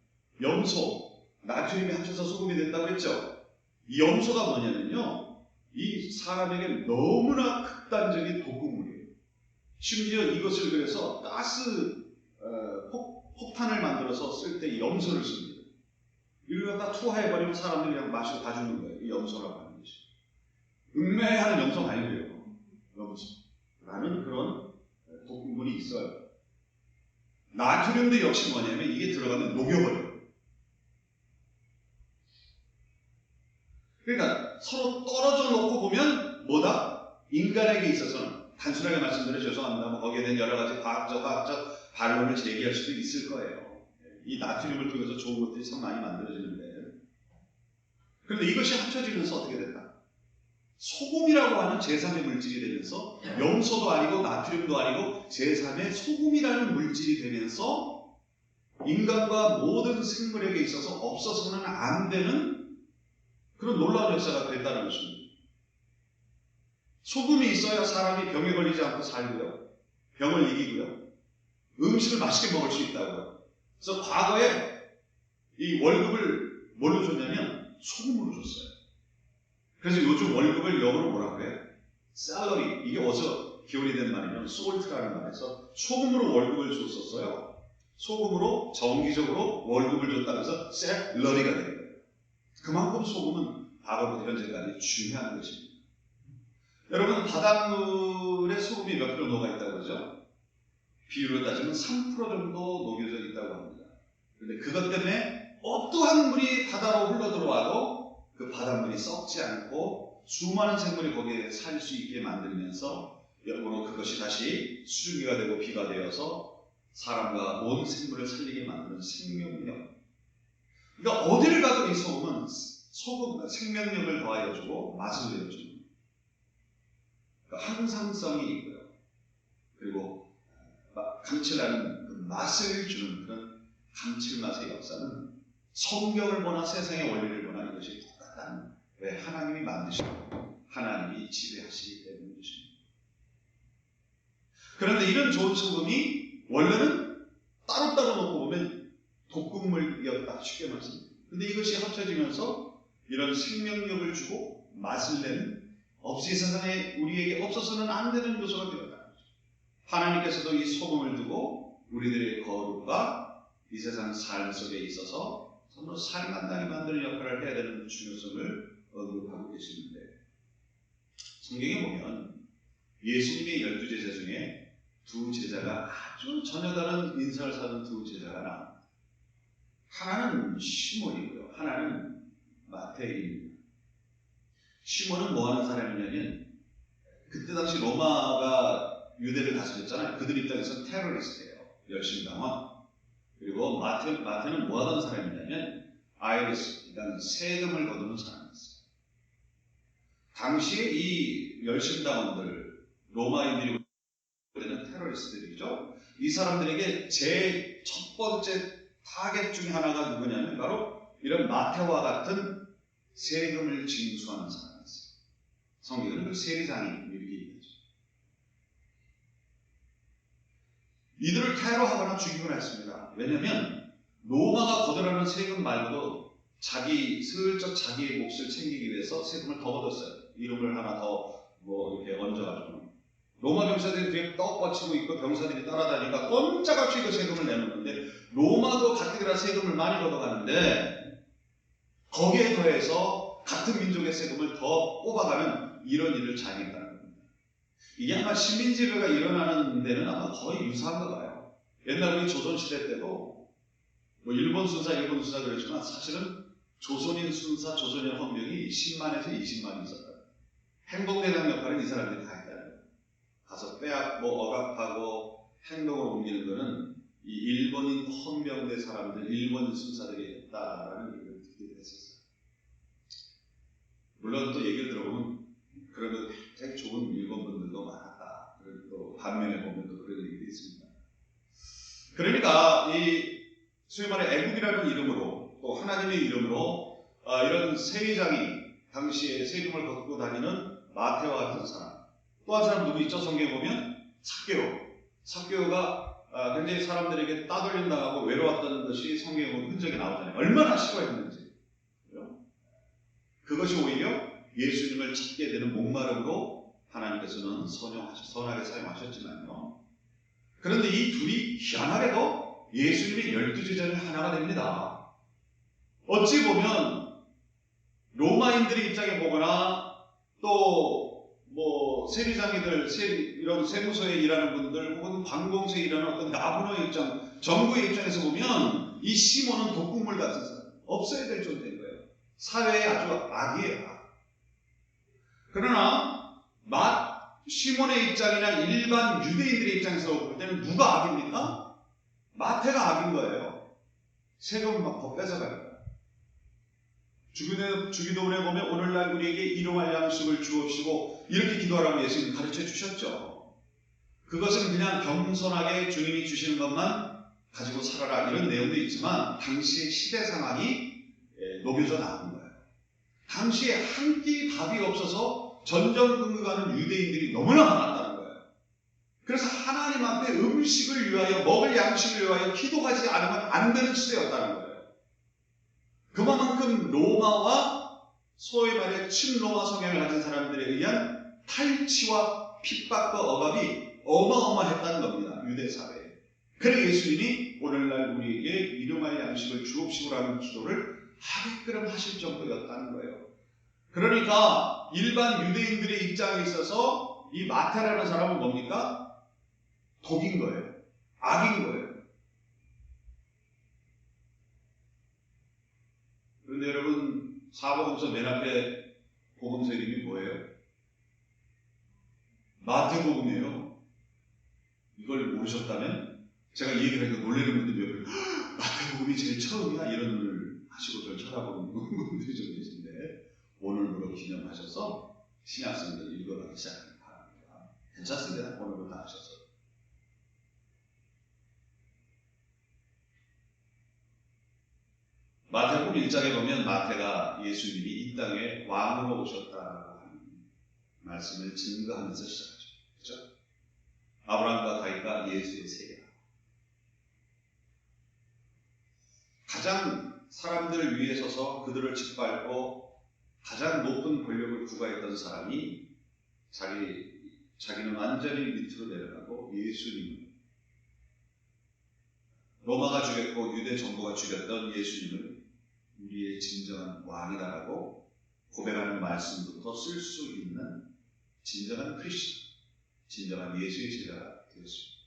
염소, 나트륨이 합쳐서 소금이 된다고 했죠. 이 염소가 뭐냐면요, 이 사람에게 너무나 극단적인 독극물이에요. 심지어 이것을 그래서 가스 폭탄을 만들어서 쓸 때 염소를 씁니다. 이걸 갖다 투하해버리면 사람들이 그냥 마시고 다 죽는 거예요. 이 염소라고 하는 것이. 음매하는 염소가 아니고요. 염소라는 그런 독극물이 있어요. 나트륨도 역시 뭐냐면 이게 들어가면 녹여버려요. 그러니까 서로 떨어져 놓고 보면 뭐다? 인간에게 있어서는 단순하게 말씀드려 죄송합니다. 거기에 대한 여러 가지 과학적 반론을 제기할 수도 있을 거예요. 이 나트륨을 통해서 좋은 것들이 참 많이 만들어지는데 그런데 이것이 합쳐지면서 어떻게 된다? 소금이라고 하는 제3의 물질이 되면서 염소도 아니고 나트륨도 아니고 제3의 소금이라는 물질이 되면서 인간과 모든 생물에게 있어서 없어서는 안 되는 그런 놀라운 역사가 됐다는 것입니다. 소금이 있어야 사람이 병에 걸리지 않고 살고요. 병을 이기고요. 음식을 맛있게 먹을 수 있다고요. 그래서 과거에 이 월급을 뭘로 줬냐면 소금으로 줬어요. 그래서 요즘 월급을 영어로 뭐라고 해요? 셀러리. 이게 어디서 기원이 된 말이냐면 솔트라는 말에서 소금으로 월급을 줬었어요. 소금으로 정기적으로 월급을 줬다고 해서 셀러리가 된 거예요. 그만큼 소금은 과거부터 현재까지 중요한 것입니다. 여러분 바닷물에 소금이 몇 프로 녹아있다고 그러죠? 비율로 따지면 3% 정도 녹여져 있다고 합니다. 그런데 그것 때문에 어떠한 물이 바다로 흘러들어와도 그 바닷물이 썩지 않고 수많은 생물이 거기에 살 수 있게 만들면서 역으로 그것이 다시 수증기가 되고 비가 되어서 사람과 온 생물을 살리게 만드는 생명력. 그러니까 어디를 가도 이 소금은 생명력을 더하여주고 맛을 내어줍니다. 그러니까 항상성이 있고요. 그리고 감칠하는 그 맛을 주는 그런 감칠맛의 역사는 성경을 보나 세상의 원리를 보나 이것이 똑같다는 거예요. 왜? 하나님이 만드시고 하나님이 지배하시기 때문인 것입니다. 그런데 이런 좋은 소금이 원래는 따로따로 놓고 보면 독극물이었다, 쉽게 말씀드립니다. 근데 이것이 합쳐지면서 이런 생명력을 주고 맛을 내는 없이 세상에 우리에게 없어서는 안 되는 요소가 되었다는 거죠. 하나님께서도 이 소금을 두고 우리들의 거룩과 이 세상 삶 속에 있어서 정말 살만당히 만드는 역할을 해야 되는 중요성을 언급하고 계시는데, 성경에 보면 예수님의 12제자 중에 두 제자가 아주 전혀 다른 인생을 사는 두 제자가 나옵니다. 하나는 시몬이고요, 하나는 마태입니다. 시몬은 뭐 하는 사람이냐면, 그때 당시 로마가 유대를 다스렸잖아요. 그들 입장에서는 테러리스트예요. 열심당원. 그리고 마태는 뭐 하던 사람이냐면 아이리스, 그러니까 세금을 거두는 사람이었어요. 당시에 이 열심당원들, 로마인들이 되는 테러리스트들이죠. 이 사람들에게 제 첫 번째 타겟 중에 하나가 누구냐면 바로 이런 마태와 같은 세금을 징수하는 사람이었어요. 성경은 그 세리장이 이렇게 얘기하죠. 이들을 테러하거나 죽이거나 했습니다. 왜냐하면 로마가 거둬라는 세금 말고도 슬쩍 자기의 몫을 챙기기 위해서 세금을 더 걷었어요. 이름을 하나 더 이렇게 얹어가지고. 로마 병사들이 뒤에 떡 뻗치고 있고 병사들이 따라다니니까 꼼짝없이 그 세금을 내놓는데, 로마도 가뜩이나 세금을 많이 걷어가는데 거기에 더해서 같은 민족의 세금을 더 뽑아가는 이런 일을 자행했다는 겁니다. 이게 아마 식민지배가 일어나는 데는 아마 거의 유사한가 봐요. 옛날 우리 조선시대 때도 일본 순사 그랬지만 사실은 조선인 순사, 조선인 헌병이 10만에서 20만이 있었다. 행동대장 역할은 이 사람들이 다 했다는 거예요. 가서 억압하고 행동을 옮기는 거는 이 일본인 헌병대 사람들, 일본인 순사들이 했다라는 얘기를 듣기도 했었어요. 물론 또 얘기를 들어보면 그러면 되게 좋은 일본 분들도 많았다. 그리고 또 반면에 보면 또 그런 얘기도 있습니다. 그러니까 이 소위 말해 애국이라는 이름으로, 또 하나님의 이름으로 이런 세리장이 당시에 세금을 걷고 다니는 마태와 같은 사람, 또 한 사람 누구 있죠? 성경에 보면 삭개오가 굉장히 사람들에게 따돌림당하고 외로웠던 것이 성경에 보면 흔적이 나오잖아요. 얼마나 싫어했는지. 그것이 오히려 예수님을 찾게 되는 목마름으로 하나님께서는 선하게 사용하셨지만요. 그런데 이 둘이 희한하게도 예수님의 12제자 중 하나가 됩니다. 어찌 보면 로마인들의 입장에 보거나 또 세리장이들, 이런 세무서에 일하는 분들 혹은 관공서에 일하는 어떤 나부노의 입장, 정부의 입장에서 보면 이 시몬은 독극물 같은 사람, 없어야 될 존재인 거예요. 사회의 아주 악이에요. 그러나 시몬의 입장이나 일반 유대인들의 입장에서 볼 때는 누가 악입니까? 마태가 악인 거예요. 세금을 막 더 뺏어갈 거예요. 주기도문에 보면 오늘날 우리에게 일용할 양식을 주옵시고 이렇게 기도하라고 예수님이 가르쳐 주셨죠. 그것은 그냥 겸손하게 주님이 주시는 것만 가지고 살아라 이런 내용도 있지만, 당시의 시대 상황이 녹여져 나온 거예요. 당시에 한 끼 밥이 없어서 전전긍긍하는 유대인들이 너무나 많았다는 거예요. 그래서 하나님 앞에 음식을 위하여, 먹을 양식을 위하여 기도하지 않으면 안 되는 시대였다는 거예요. 그만큼 로마와 소위 말해 친로마 성향을 가진 사람들에 의한 탈취와 핍박과 억압이 어마어마했다는 겁니다. 유대 사회에. 그래서 예수님이 오늘날 우리에게 일용할 양식을 주옵시고 라는 기도를 하게끔 하실 정도였다는 거예요. 그러니까 일반 유대인들의 입장에 있어서 이 마태라는 사람은 뭡니까? 독인 거예요. 악인 거예요. 그런데 여러분, 사복음서 맨 앞에 복음서 이름이 뭐예요? 마태복음이에요. 이걸 모르셨다면 제가 이 얘기를 하니까 놀라는 분들이 몇 분, 마태복음이 제일 처음이야? 이런 눈을 하시고 저를 쳐다보는 분들이 좀 계신데, 오늘부로 기념하셔서 신약성경을 읽어가기 시작하기 바랍니다. 괜찮습니다. 오늘부터 다 하셔서. 마태복음 1장에 보면 마태가 예수님이 이 땅에 왕으로 오셨다라고 하는 말씀을 증거하면서 시작하죠. 그렇죠? 아브라함과 다윗과 예수의 세계다. 가장 사람들 위에 서서 그들을 짓밟고 가장 높은 권력을 구가했던 사람이 자기는 완전히 밑으로 내려가고 예수님을, 로마가 죽였고 유대 정부가 죽였던 예수님을 우리의 진정한 왕이다라고 고백하는 말씀부터 쓸 수 있는 진정한 크리스천, 진정한 예수의 제자가 되었습니다.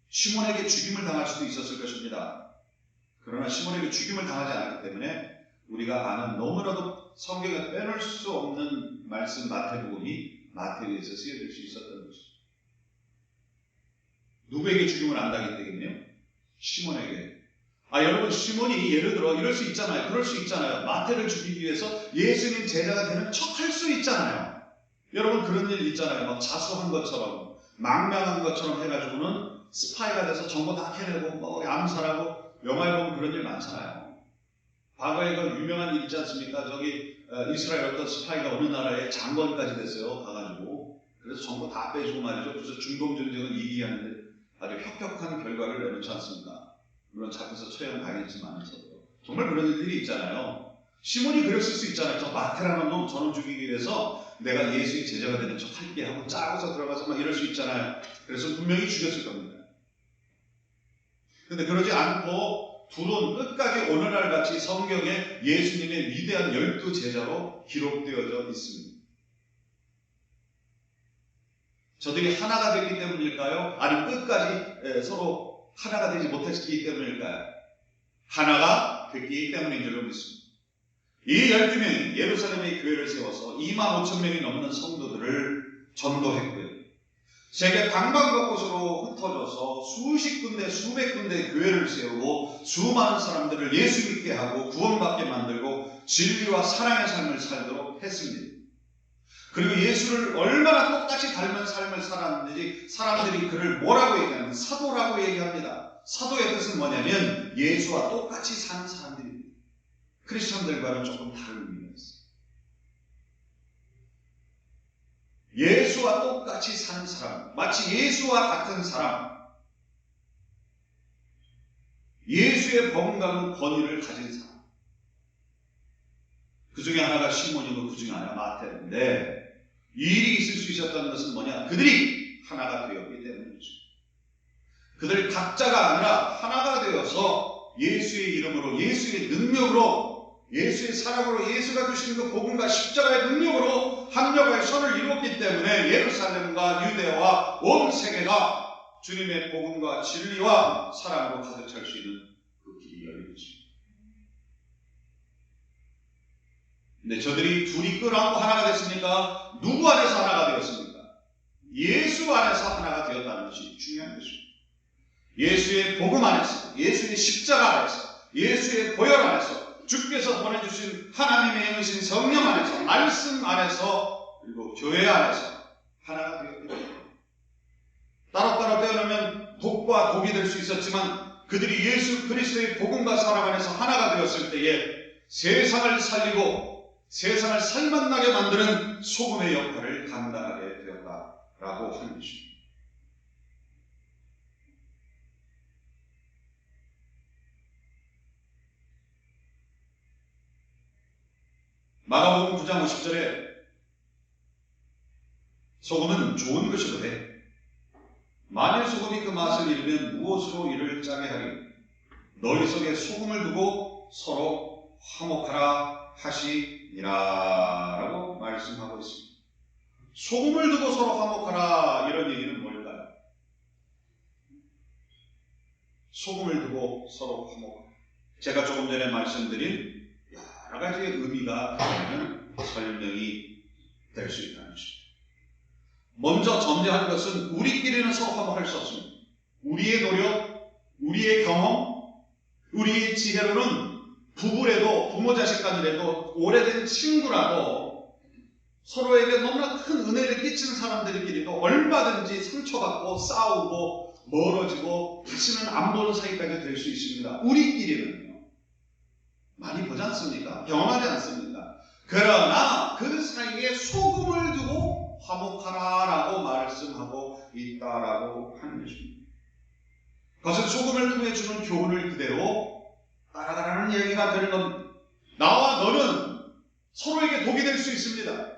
시몬에게 죽임을 당할 수도 있었을 것입니다. 그러나 시몬에게 죽임을 당하지 않았기 때문에 우리가 아는 너무나도 성경에 빼놓을 수 없는 말씀 마태복음이 마태에서 쓰여질 수 있었던 것입니다. 누구에게 죽임을 안 당했기 때문에요? 시몬에게. 여러분, 시몬이 예를 들어 이럴 수 있잖아요. 그럴 수 있잖아요. 마태를 죽이기 위해서 예수님 제자가 되는 척 할 수 있잖아요. 여러분, 그런 일 있잖아요. 막 자수한 것처럼, 망명한 것처럼 해가지고는 스파이가 돼서 정보 다 캐내고 암살하고, 영화에 보면 그런 일 많잖아요. 과거에 그 유명한 일 있지 않습니까? 이스라엘 어떤 스파이가 어느 나라의 장관까지 됐어요. 가가지고. 그래서 정보 다 빼주고 말이죠. 그래서 중동전쟁은 이기하는데 아주 혁혁한 결과를 내놓지 않습니까? 물론 잡혀서 처형 당했지만서도 정말 그런 일들이 있잖아요. 시몬이 그랬을 수 있잖아요. 저 마태라는 놈 저놈 죽이기 위해서 내가 예수의 제자가 되는 척 할게 하고 짜고서 들어가서 막 이럴 수 있잖아요. 그래서 분명히 죽였을 겁니다. 근데 그러지 않고 둘은 끝까지 오늘날 같이 성경에 예수님의 위대한 12제자로 기록되어져 있습니다. 저들이 하나가 됐기 때문일까요? 아니면 끝까지 서로 하나가 되지 못했기 때문일까요? 하나가 됐기 때문인 줄로 믿습니다. 이 12명이 예루살렘의 교회를 세워서 25,000명이 넘는 성도들을 전도했고요. 세계 방방곳곳으로 흩어져서 수십 군데 수백 군데 교회를 세우고 수많은 사람들을 예수 믿게 하고 구원받게 만들고 진리와 사랑의 삶을 살도록 했습니다. 그리고 예수를 얼마나 똑같이 닮은 삶을 살았는지 사람들이 그를 뭐라고 얘기하냐면 사도라고 얘기합니다. 사도의 뜻은 뭐냐면 예수와 똑같이 사는 사람들입니다. 크리스천들과는 조금 다른 의미가 있어요. 예수와 똑같이 사는 사람, 마치 예수와 같은 사람, 예수의 범가는 권위를 가진 사람. 그 중에 하나가 시몬이고 그 중에 하나가 마태인데 이 일이 있을 수 있었다는 것은 뭐냐? 그들이 하나가 되었기 때문이죠. 그들 각자가 아니라 하나가 되어서 예수의 이름으로, 예수의 능력으로, 예수의 사랑으로, 예수가 주신 그 복음과 십자가의 능력으로 합력하여 선을 이루었기 때문에 예루살렘과 유대와 온 세계가 주님의 복음과 진리와 사랑으로 가득 찰 수 있는 그 길이 열린 것입니다. 근데 저들이 둘이 끌어안고 하나가 됐습니까? 누구 안에서 하나가 되었습니까? 예수 안에서 하나가 되었다는 것이 중요한 것입니다. 예수의 복음 안에서, 예수의 십자가 안에서, 예수의 보혈 안에서, 주께서 보내주신 하나님의 영이신 성령 안에서, 말씀 안에서, 그리고 교회 안에서 하나가 되었기 때문에 따로따로 떼어놓으면 독과 독이 될 수 있었지만 그들이 예수 그리스도의 복음과 사랑 안에서 하나가 되었을 때에 세상을 살리고 세상을 살맛나게 만드는 소금의 역할을 감당하게 되었다라고 하는 것입니다. 마가복음 9장 50절에 소금은 좋은 것이로되 만일 소금이 그 맛을 잃으면 무엇으로 이를 짜게 하리? 너희 속에 소금을 두고 서로 화목하라 하시니라 라고 말씀하고 있습니다. 소금을 두고 서로 화목하라 이런 얘기는 뭘까요? 소금을 두고 서로 화목하라. 제가 조금 전에 말씀드린 여러 가지의 의미가 있는 설명이 될 수 있다는 것입니다. 먼저 전제하는 것은 우리끼리는 서로 화목할 수 없습니다. 우리의 노력, 우리의 경험, 우리의 지혜로는 부부라도 부모 자식 간이라도 오래된 친구라도 서로에게 너무나 큰 은혜를 끼치는 사람들끼리도 얼마든지 상처받고 싸우고 멀어지고 다시는 안 보는 사이까지 될 수 있습니다. 우리끼리는요. 많이 보지 않습니까? 경험하지 않습니까? 그러나 그 사이에 소금을 두고 화목하라라고 말씀하고 있다라고 하는 것입니다. 그것은 소금을 통해 주는 교훈을 그대로 따라가라는 얘기가 되는 겁니다. 나와 너는 서로에게 독이 될 수 있습니다.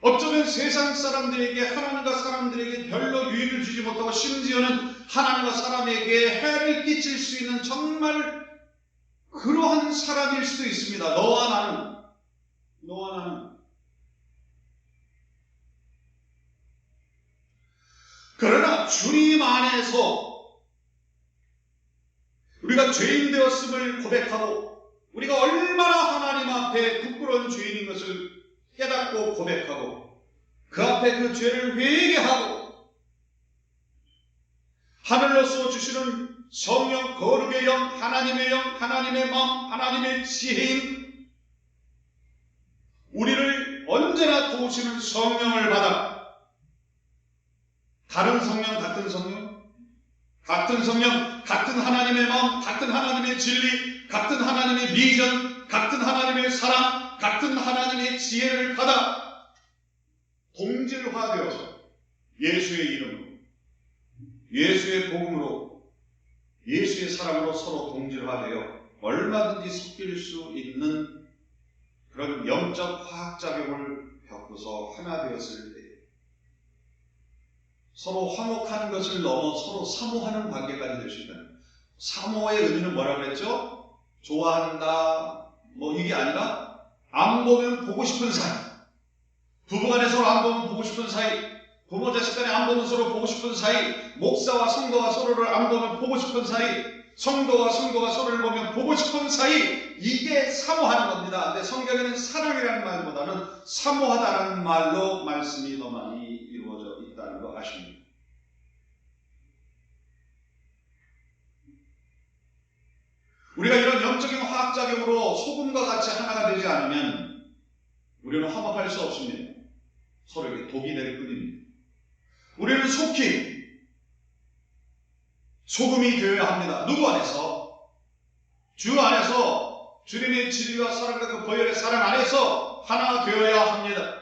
어쩌면 세상 사람들에게, 하나님과 사람들에게 별로 유익을 주지 못하고 심지어는 하나님과 사람에게 해를 끼칠 수 있는 정말 그러한 사람일 수도 있습니다. 너와 나는. 그러나 주님 안에서 우리가 죄인 되었음을 고백하고 우리가 얼마나 하나님 앞에 부끄러운 죄인인 것을 깨닫고 고백하고 그 앞에 그 죄를 회개하고 하늘로서 주시는 성령, 거룩의 영, 하나님의 영, 하나님의 마음, 하나님의 지혜인 우리를 언제나 도우시는 성령을 받아 다른 성령, 같은 성령, 같은 하나님의 마음, 같은 하나님의 진리, 같은 하나님의 비전, 같은 하나님의 사랑, 같은 하나님의 지혜를 받아 동질화되어서 예수의 이름으로, 예수의 복음으로, 예수의 사랑으로 서로 동질화되어 얼마든지 섞일 수 있는 그런 영적 화학작용을 겪고서 하나 되었을 때 서로 화목한 것을 넘어 서로 사모하는 관계까지 될 수 있다. 사모의 의미는 뭐라고 그랬죠? 좋아한다, 이게 아니라 안 보면 보고 싶은 사이. 부부간에 서로 안 보면 보고 싶은 사이. 부모 자식 간에 안 보면 서로 보고 싶은 사이. 목사와 성도가 서로를 안 보면 보고 싶은 사이. 성도가 서로를 보면 보고 싶은 사이. 이게 사모하는 겁니다. 근데 성경에는 사랑이라는 말보다는 사모하다라는 말로 말씀이 더 많이 이루어져 있다는 거 아십니까? 우리가 이런 영적인 화학작용으로 소금과 같이 하나가 되지 않으면 우리는 화목할 수 없습니다. 서로에게 독이 될 뿐입니다. 우리는 속히 소금이 되어야 합니다. 누구 안에서? 주 안에서 주님의 진리와 사랑과 그 보혈의 사랑 안에서 하나 되어야 합니다.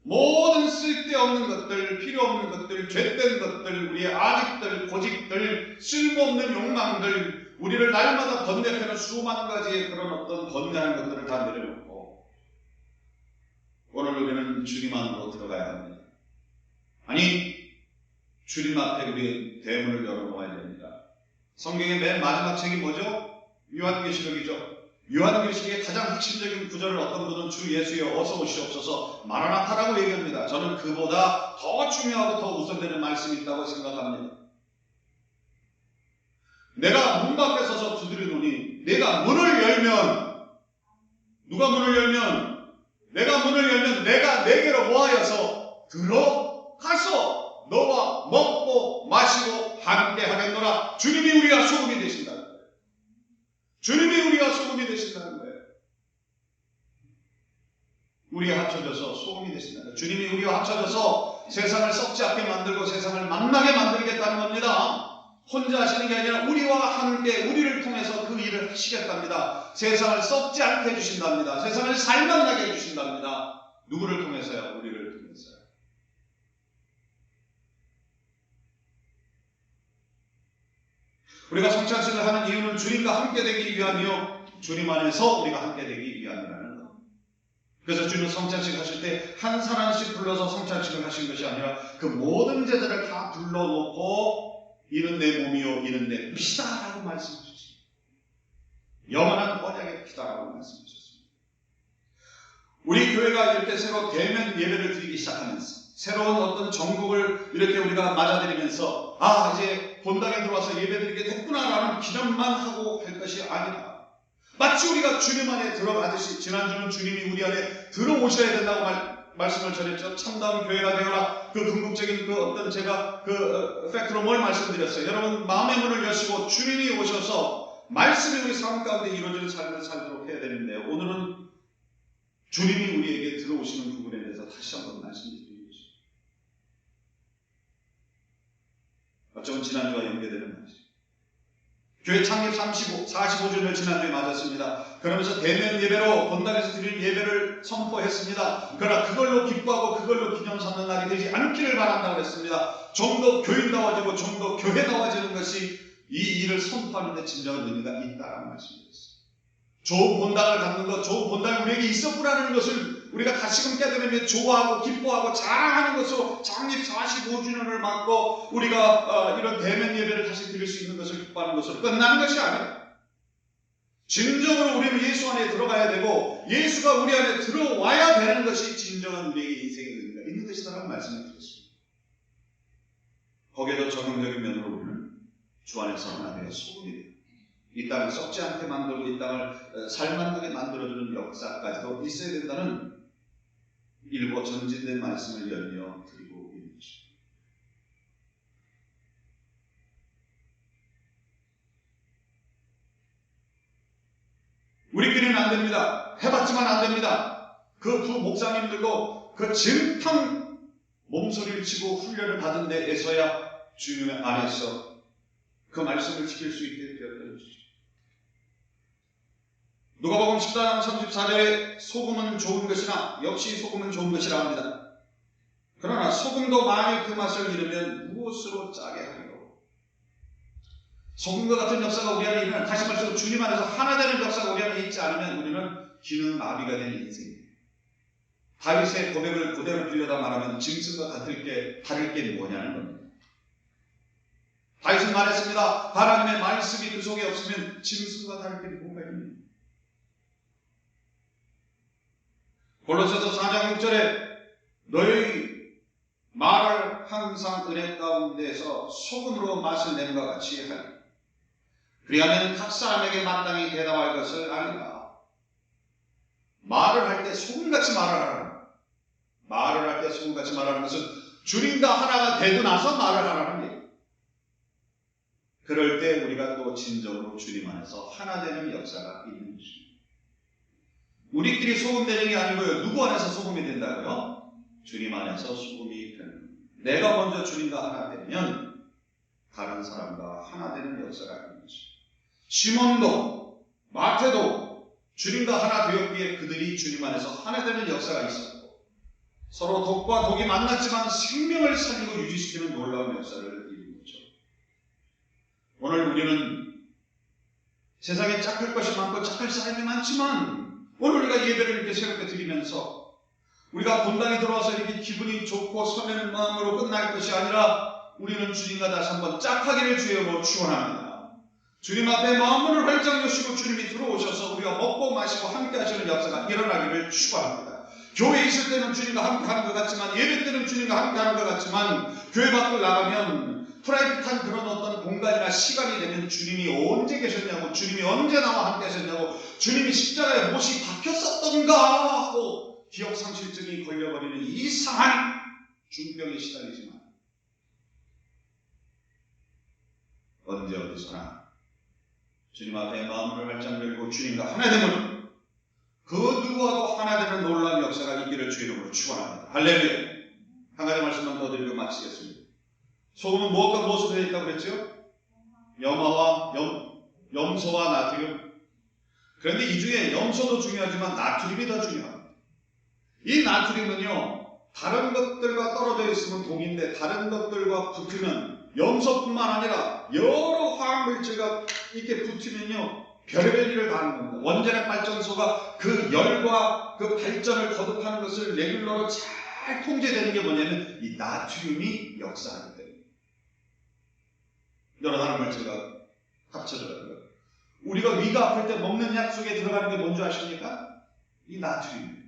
모든 쓸데없는 것들, 필요 없는 것들, 죄된 것들, 우리의 악익들, 고집들, 쓸모없는 욕망들, 우리를 날마다 번뇌하는 수만 가지의 그런 어떤 번뇌하는 것들을 다 내려놓고 오늘 우리는 주님 안으로 들어가야 합니다. 아니, 주님 앞에 우리의 대문을 열어놓아야 됩니다. 성경의 맨 마지막 책이 뭐죠? 요한계시록이죠. 요한계시록의 가장 핵심적인 구절을 어떤 분은 주 예수여 어서 오시옵소서 마라나타라고 얘기합니다. 저는 그보다 더 중요하고 더 우선되는 말씀이 있다고 생각합니다. 내가 문 밖에 서서 두드리노니 내가 문을 열면 누가 문을 열면 내가 문을 열면 내가 내게로 모아여서 들어가서 너와 먹고 마시고 함께 하겠노라. 주님이 우리가 소금이 되신다는 거예요. 주님이 우리가 소금이 되신다는 거예요. 우리가 합쳐져서 소금이 되신다는 거예요. 주님이 우리와 합쳐져서 세상을 썩지 않게 만들고 세상을 만나게 만들겠다는 겁니다. 혼자 하시는 게 아니라 우리와 함께 우리를 통해서 그 일을 하시겠답니다. 세상을 썩지 않게 해주신답니다. 세상을 살만나게 해주신답니다. 누구를 통해서요? 우리를 통해서요. 우리가 성찬식을 하는 이유는 주님과 함께 되기 위함이요 주님 안에서 우리가 함께 되기 위함이라는 것. 그래서 주님은 성찬식 하실 때 한 사람씩 불러서 성찬식을 하신 것이 아니라 그 모든 제자를 다 불러놓고 이는 내 몸이요 이는 내 피다라고 말씀하셨습니다. 영원한 언약의 피다라고 말씀하셨습니다. 우리 교회가 이렇게 새로 대면 예배를 드리기 시작하면서 새로운 어떤 정국을 이렇게 우리가 맞아들이면서 이제 본당에 들어와서 예배드리게 됐구나라는 기념만 하고 할 것이 아니라 마치 우리가 주님 안에 들어가듯이 지난주는 주님이 우리 안에 들어오셔야 된다고 말씀을 전했죠. 참다운 교회가 되어라. 그 궁극적인 그 어떤 제가 그 팩트로 뭘 말씀드렸어요. 여러분 마음의 문을 여시고 주님이 오셔서 말씀이 우리 삶 가운데 이루어지는 삶을 살도록 해야 되는데 오늘은 주님이 우리에게 들어오시는 부분에 대해서 다시 한번 말씀드리는 것입니다. 어쩌면 지난주와 연계되는 말이죠. 교회 창립 45주년을 지난주에 맞았습니다. 그러면서 대면 예배로 본당에서 드리는 예배를 선포했습니다. 그러나 그걸로 기뻐하고 그걸로 기념 삼는 날이 되지 않기를 바란다고 했습니다. 좀 더 교인다워지고 좀 더 교회다워지는 것이 이 일을 선포하는 데 진정한 의미가 있다라는 말씀이었습니다. 좋은 본당을 갖는 것, 좋은 본당이 우리에게 있었구나라는 것을 우리가 다시금 깨달으며 좋아하고 기뻐하고 자랑하는 것으로 창립 45주년을 맞고 우리가 이런 대면 예배를 다시 드릴 수 있는 것을 기뻐하는 것으로 끝나는 것이 아니에요. 진정으로 우리는 예수 안에 들어가야 되고 예수가 우리 안에 들어와야 되는 것이 진정한 우리에게 인생의 의미가 있는 것이라는 말씀을 드렸습니다. 거기에도 적용적인 면으로 우리는 주 안에서 하나 되어 소금이 됩니다. 이 땅을 썩지 않게 만들고 이 땅을 살만하게 만들어주는 역사까지도 있어야 된다는 일부 전진된 말씀을 연이어 드리고 있는 것입니다. 우리끼리는 안 됩니다. 해봤지만 안 됩니다. 그 부 목사님들도 그 진탕 몸소리를 치고 훈련을 받은 데에서야 주님 안에서 그 말씀을 지킬 수 있게 되었던 것이죠. 누가복음 14장 34절에 소금은 좋은 것이나 역시 소금은 좋은 것이라 합니다. 그러나 소금도 만일 그 맛을 잃으면 무엇으로 짜게 하리요? 소금과 같은 역사가 우리 안에 있는, 다시 말해서 주님 안에서 하나 되는 역사가 우리 안에 있지 않으면 우리는 기능 마비가 된 인생입니다. 다윗의 고백을 그대로 빌려다 말하면 짐승과 다를 게 뭐냐는 겁니다. 다윗은 말했습니다. 하나님의 말씀이 그 속에 없으면 짐승과 다를 게 뭐가 있느냐. 골로새서 4장 6절에 너희 말을 항상 은혜 가운데서 소금으로 맛을 내는 것 같이 하리. 그리하면 각 사람에게 마땅히 대답할 것을 아니라. 말을 할 때 소금같이 말하라. 말을 할 때 소금같이 말하는 것은 주님과 하나가 되고 나서 말을 하라는 얘기예요. 그럴 때 우리가 또 진정으로 주님 안에서 하나 되는 역사가 있는 것입니다. 우리끼리 소금 되는 게 아니고요. 누구 안에서 소금이 된다고요? 주님 안에서 소금이 되는 겁니다. 내가 먼저 주님과 하나 되면 다른 사람과 하나 되는 역사가 있는 것입니다. 시몬도 마태도 주님과 하나 되었기에 그들이 주님 안에서 하나 되는 역사가 있었고 서로 독과 독이 만났지만 생명을 살리고 유지시키는 놀라운 역사를 이룬 거죠. 오늘 우리는 세상에 짝할 것이 많고 짝할 사람이 많지만 오늘 우리가 예배를 이렇게 새롭게 드리면서 우리가 본당에 들어와서 이렇게 기분이 좋고 설레는 마음으로 끝날 것이 아니라 우리는 주님과 다시 한번 짝하기를 주여 축원합니다. 주님 앞에 마음문을 활짝 여시고 주님이 들어오셔서 우리가 먹고 마시고 함께 하시는 역사가 일어나기를 축원합니다. 교회에 있을 때는 주님과 함께 하는 것 같지만 예배 때는 주님과 함께 하는 것 같지만 교회 밖을 나가면 프라이빗한 그런 어떤 공간이나 시간이 되면 주님이 언제 계셨냐고, 주님이 언제 나와 함께 하셨냐고, 주님이 십자가에 못이 박혔었던가 하고 기억상실증이 걸려버리는 이상한 중병에 시달리지만 언제 어디서나 주님 앞에 마음을 활짝 열고 주님과 하나 되면 그 누구와도 하나 되는 놀라운 역사가 있기를 주 이름으로 축원합니다. 할렐루야. 한 가지 말씀만 더 드리고 마치겠습니다. 소금은 무엇과 무엇으로 되어 있다고 그랬죠? 염화와 염소와 나트륨. 그런데 이 중에 염소도 중요하지만 나트륨이 더 중요합니다. 이 나트륨은요, 다른 것들과 떨어져 있으면 독인데 다른 것들과 붙으면 염소뿐만 아니라 여러 화학물질과 이렇게 붙으면요 별의별 일을 다 하는 겁니다. 원자력 발전소가 그 열과 그 발전을 거듭하는 것을 레귤러로 잘 통제되는 게 뭐냐면 이 나트륨이 역사하기 때문에 여러 화학물질과 합쳐져가는 거예요. 우리가 위가 아플 때 먹는 약 속에 들어가는 게 뭔지 아십니까? 이 나트륨입니다.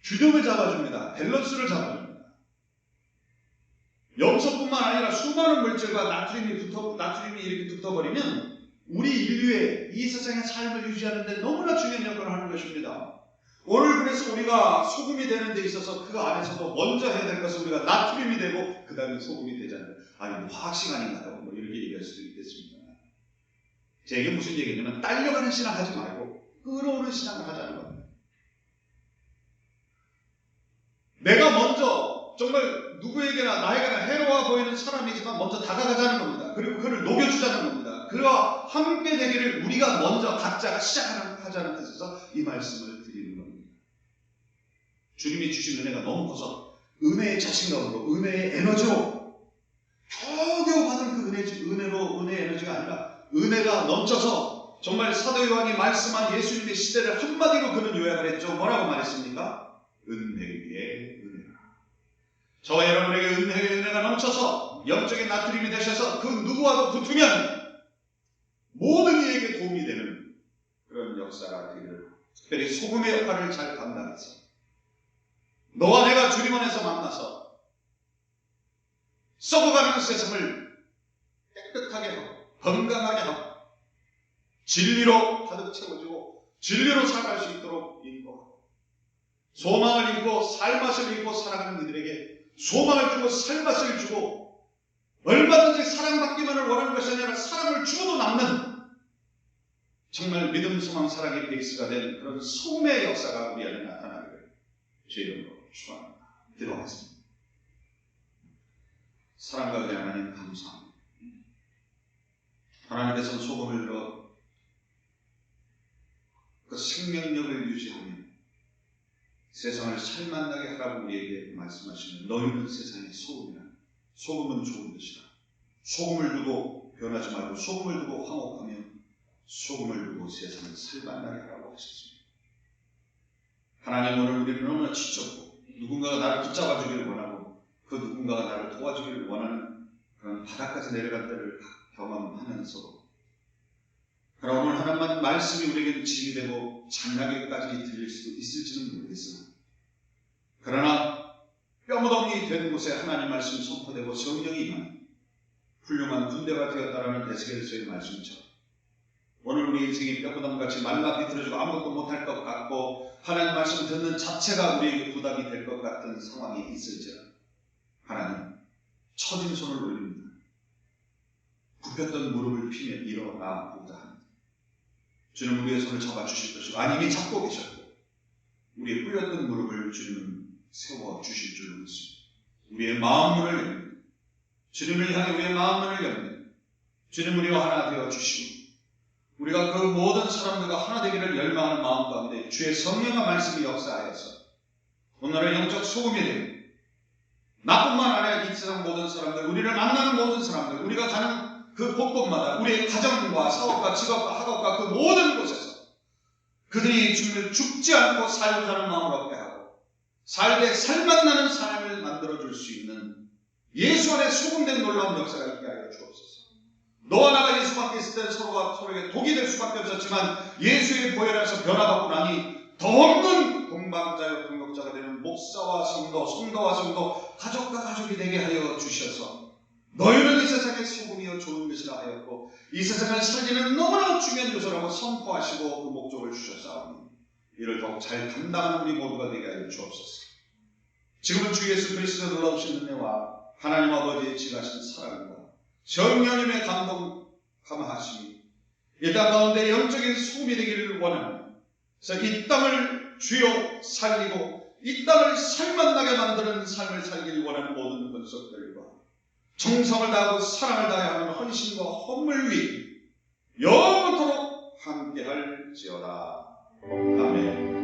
균형을 잡아줍니다. 밸런스를 잡아줍니다. 염소뿐만 아니라 수많은 물질과 나트륨이 이렇게 붙어버리면 우리 인류의 이 세상의 삶을 유지하는 데 너무나 중요한 역할을 하는 것입니다. 오늘 그래서 우리가 소금이 되는 데 있어서 그 안에서도 먼저 해야 될 것은 우리가 나트륨이 되고 그 다음에 소금이 되잖아요. 아니 뭐 화학 시간인가요? 뭐 이렇게 얘기할 수도 있겠습니다. 제게 무슨 얘기냐면 딸려가는 신앙 하지 말고 끌어오는 신앙을 하자는 겁니다. 내가 먼저 정말 누구에게나 나에게나 해로워 보이는 사람이지만 먼저 다가가자는 겁니다. 그리고 그를 녹여주자는 겁니다. 그와 함께 되기를 우리가 먼저 각자가 시작하자는 뜻에서 이 말씀을 드리는 겁니다. 주님이 주신 은혜가 너무 커서 은혜의 자신감으로, 은혜의 에너지로, 겨우겨우 받은 그 은혜의 에너지가 아니라 은혜가 넘쳐서 정말 사도 요한이 말씀한 예수님의 시대를 한마디로 그는 요약을 했죠. 뭐라고 말했습니까? 은혜 위에 은혜라. 저와 여러분에게 은혜가 넘쳐서 영적인 나트륨이 되셔서 그 누구와도 붙으면 모든 이에게 도움이 되는 그런 역사가 되기를, 특별히 소금의 역할을 잘 감당해서 너와 내가 주님 안에서 만나서 썩어가는 세상을 깨끗하게 하고 건강하게 하고 진리로 가득 채워지고 진리로 살아갈 수 있도록 인도하고, 소망을 인고 살맛을 인고 살아가는 이들에게 소망을 주고 살맛을 주고, 얼마든지 사랑받기만을 원하는 것이 아니라 사랑을 주고도 남는 정말 믿음, 소망, 사랑의 베이스가 된 그런 소금의 역사가 우리 안에 나타나기를 제 이름으로 축원합니다. 기도하겠습니다. 사랑과 은혜 하나님 감사합니다. 하나님께서는 소금을 들어 그 생명력을 유지하며 세상을 살만나게 하라고 우리에게 말씀하시는 너희는 세상의 소금이라. 소금은 좋은 것이다. 소금을 두고 변하지 말고 소금을 두고 화목하며 소금을 두고 세상을 살만나게 하라고 하셨습니다. 하나님, 오늘 우리는 너무나 지쳤고 누군가가 나를 붙잡아 주기를 원하고 그 누군가가 나를 도와주기를 원하는 그런 바닥까지 내려갈 때를 경험하면서도, 그러나 오늘 하나님만 말씀이 우리에게 짐이 되고 잔나게까지 들릴 수도 있을지는 모르겠으나, 그러나 뼈무덤이 된 곳에 하나님 말씀이 선포되고 성령이 임하니 훌륭한 군대가 되었다라는 에스겔서의 말씀처럼 오늘 우리 인생이 뼈무덤같이 말라 비틀어지고 아무것도 못할 것 같고 하나님 말씀 듣는 자체가 우리에게 부담이 될 것 같은 상황이 있을지라, 하나님 처진 손을 올립니다. 굽혔던 무릎을 피며 일어나 보다 합니다. 주는 우리의 손을 잡아주실 것이고, 아니 이미 잡고 계셨고 우리의 뿔렸던 무릎을 주님은 세워주실 줄로 믿습니다. 우리의 마음문을 엽니다. 주님을 향해 우리의 마음문을 엽니다. 주님 우리와 하나 되어주시고 우리가 그 모든 사람들과 하나 되기를 열망하는 마음 가운데 주의 성령의 말씀이 역사하여서 오늘의 영적 소금이 되고, 나뿐만 아니라 이 세상 모든 사람들, 우리를 만나는 모든 사람들, 우리가 가는 그 곳곳마다 우리의 가정과 사업과 직업과 학업과 그 모든 곳에서 그들이 주님을 죽지 않고 살고자 하는 마음을 얻게 하고 살게 살맛나는 삶을 만들어줄 수 있는 예수 안에 소금된 놀라운 역사가 있게 하여 주옵소서. 너와 나가 예수 밖에 있을 때 서로가 서로에게 독이 될 수밖에 없었지만 예수의 보혈에서 변화받고 나니 더 없는 동반자요 동역자가 되는 목사와 성도, 성도와 성도, 가족과 가족이 되게 하여 주셔서 너희는 이 세상의 소금이요 좋은 것이라 하였고 이 세상을 살리는 너무나 중요한 요소라고 선포하시고 그 목적을 주셨사오니 이를 더욱 잘 감당하는 우리 모두가 되게 하여 주옵소서. 지금은 주 예수 그리스도의 놀라우신 은혜와 하나님 아버지의 지나신 사랑과 성령님의 감하심이 이 땅 가운데 영적인 소금이 되기를 원하며 이 땅을 주여 살리고 이 땅을 살맛나게 만드는 삶을 살기를 원하는 모든 권속들과 정성을 다하고 사랑을 다해야 하는 헌신과 헌물 위 영원토록 함께할지어다. 아멘.